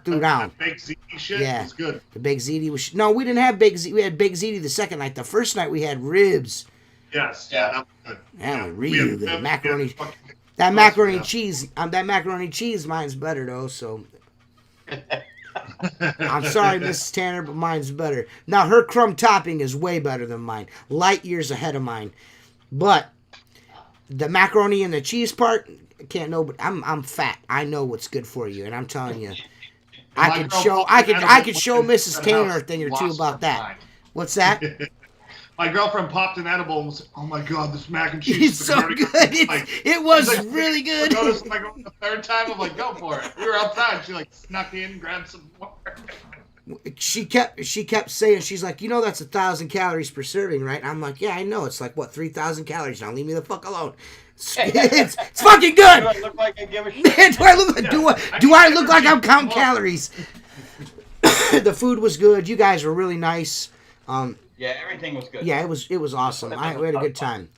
threw down. The baked ziti shit was good. The baked ziti was... No, we didn't have baked ziti. We had baked ziti the second night. The first night we had ribs. Yes, that was good. That was really good. Macaroni... That macaroni and cheese, mine's better, though, so... I'm sorry, Mrs. Tanner, but mine's better. Now, her crumb topping is way better than mine. Light years ahead of mine. But the macaroni and the cheese part, I can't know, but I'm fat. I know what's good for you, and I'm telling you. I could show Mrs. Tanner a thing or two about that. What's that? My girlfriend popped an edible and was like, oh my god, this mac and cheese is so good. It was really good. I noticed like the third time, I'm like, go for it. We were outside. She like snuck in, grabbed some more. She kept saying, she's like, that's 1,000 calories per serving, right? I'm like, yeah, I know. It's like, what, 3,000 calories now? Leave me the fuck alone. It's fucking good. Do I look like I give a shit? Do I look like I look like I'm counting calories? The food was good. You guys were really nice. Yeah, everything was good. Yeah, it was awesome. We had a good time.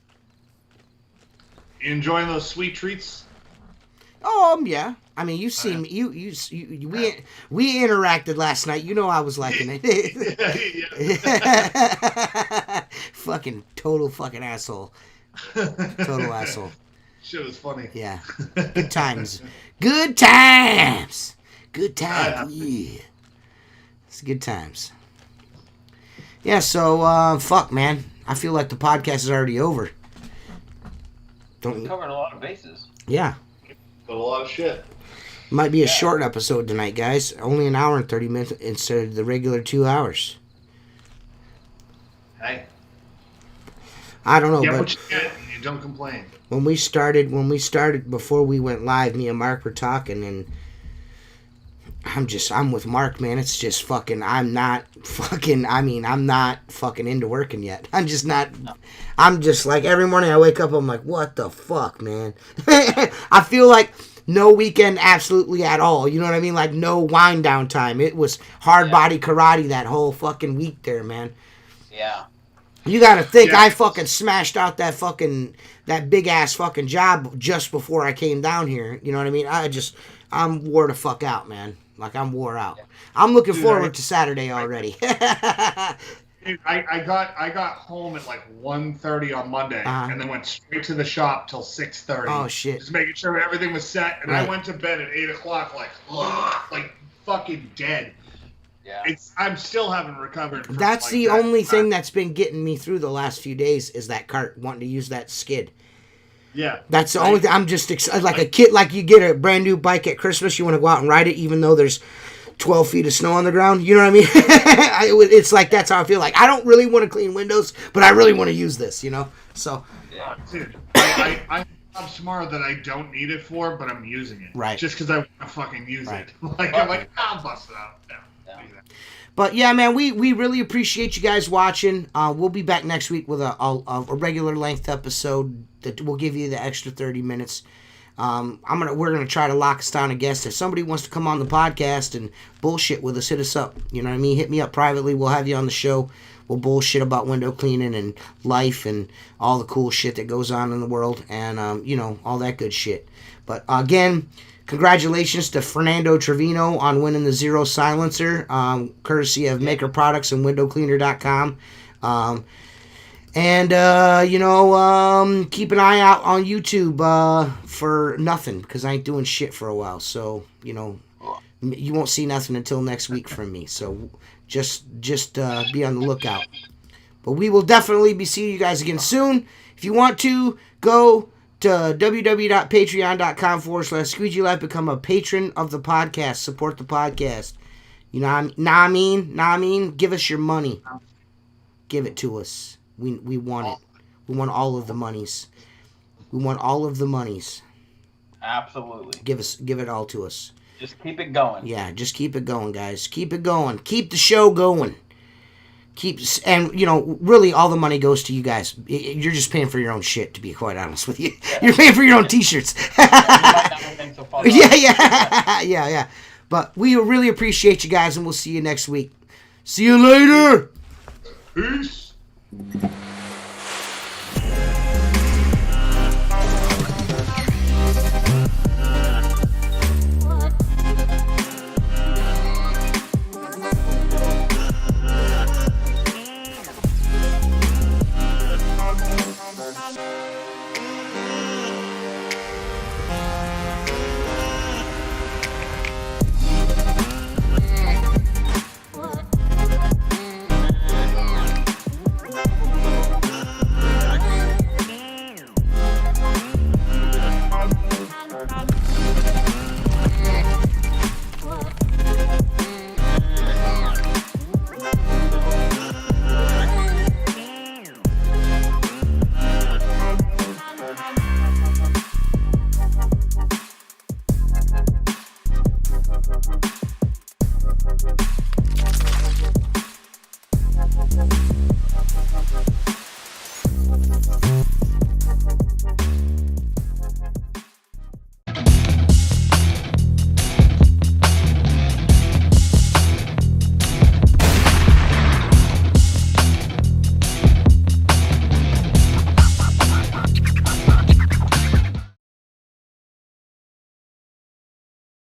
You enjoying those sweet treats? Yeah. I mean, you see me. We interacted last night. You know I was liking it. Fucking total fucking asshole. Total asshole. Shit was funny. Yeah. Good times. Good times. Good times. Yeah. It's good times. Yeah, so fuck, man. I feel like the podcast is already over. We covered a lot of bases. Yeah. Got a lot of shit. Might be a short episode tonight, guys. Only an hour and 30 minutes instead of the regular 2 hours. Hey. I don't know, Yeah, but what you get. You don't complain. when we started before we went live, me and Mark were talking, and I'm with Mark, man. It's just fucking, I'm not fucking into working yet. I'm just like, every morning I wake up, I'm like, what the fuck, man? I feel like no weekend absolutely at all. You know what I mean? Like, no wind down time. It was hard body karate that whole fucking week there, man. Yeah. You gotta think, I fucking smashed out that big ass fucking job just before I came down here. You know what I mean? I'm wore the fuck out, man. Like, I'm wore out. I'm looking forward to Saturday already. Dude, I got home at like 1:30 on Monday, and then went straight to the shop till 6:30. Oh shit! Just making sure everything was set, and I went to bed at 8 o'clock, like fucking dead. Yeah. I'm still haven't recovered. From, that's like, the only thing that's been getting me through the last few days is that cart, wanting to use that skid. Yeah. That's the only thing. I'm just excited, like a kid, like you get a brand new bike at Christmas, you want to go out and ride it, even though there's 12 feet of snow on the ground. You know what I mean? It's like, that's how I feel. Like, I don't really want to clean windows, but I really want to use this, you know? So. Yeah. Dude, I'm smart that I don't need it for, but I'm using it. Right. Just because I want to fucking use it. Like, I'm like, I'll bust it out. Yeah. But yeah, man, we really appreciate you guys watching. We'll be back next week with a regular length episode that will give you the extra 30 minutes. We're gonna try to lock us down a guest. If somebody wants to come on the podcast and bullshit with us, hit us up. You know what I mean? Hit me up privately. We'll have you on the show. We'll bullshit about window cleaning and life and all the cool shit that goes on in the world, and all that good shit. But again, congratulations to Fernando Trevino on winning the Zero Silencer, courtesy of Maker Products and WindowCleaner.com. Keep an eye out on YouTube for nothing, because I ain't doing shit for a while. So, you won't see nothing until next week from me. So just be on the lookout. But we will definitely be seeing you guys again soon. If you want to, go to www.patreon.com/SqueegeeLife. Become a patron of the podcast. Support the podcast. You know what I mean? Give us your money. Give it to us. We want it. We want all of the monies. We want all of the monies. Absolutely. Give it all to us. Just keep it going. Yeah, just keep it going, guys. Keep it going. Keep the show going. Really all the money goes to you guys. You're just paying for your own shit, to be quite honest with you. Yeah. You're paying for your own t-shirts. Yeah. But we really appreciate you guys, and we'll see you next week. See you later. Peace.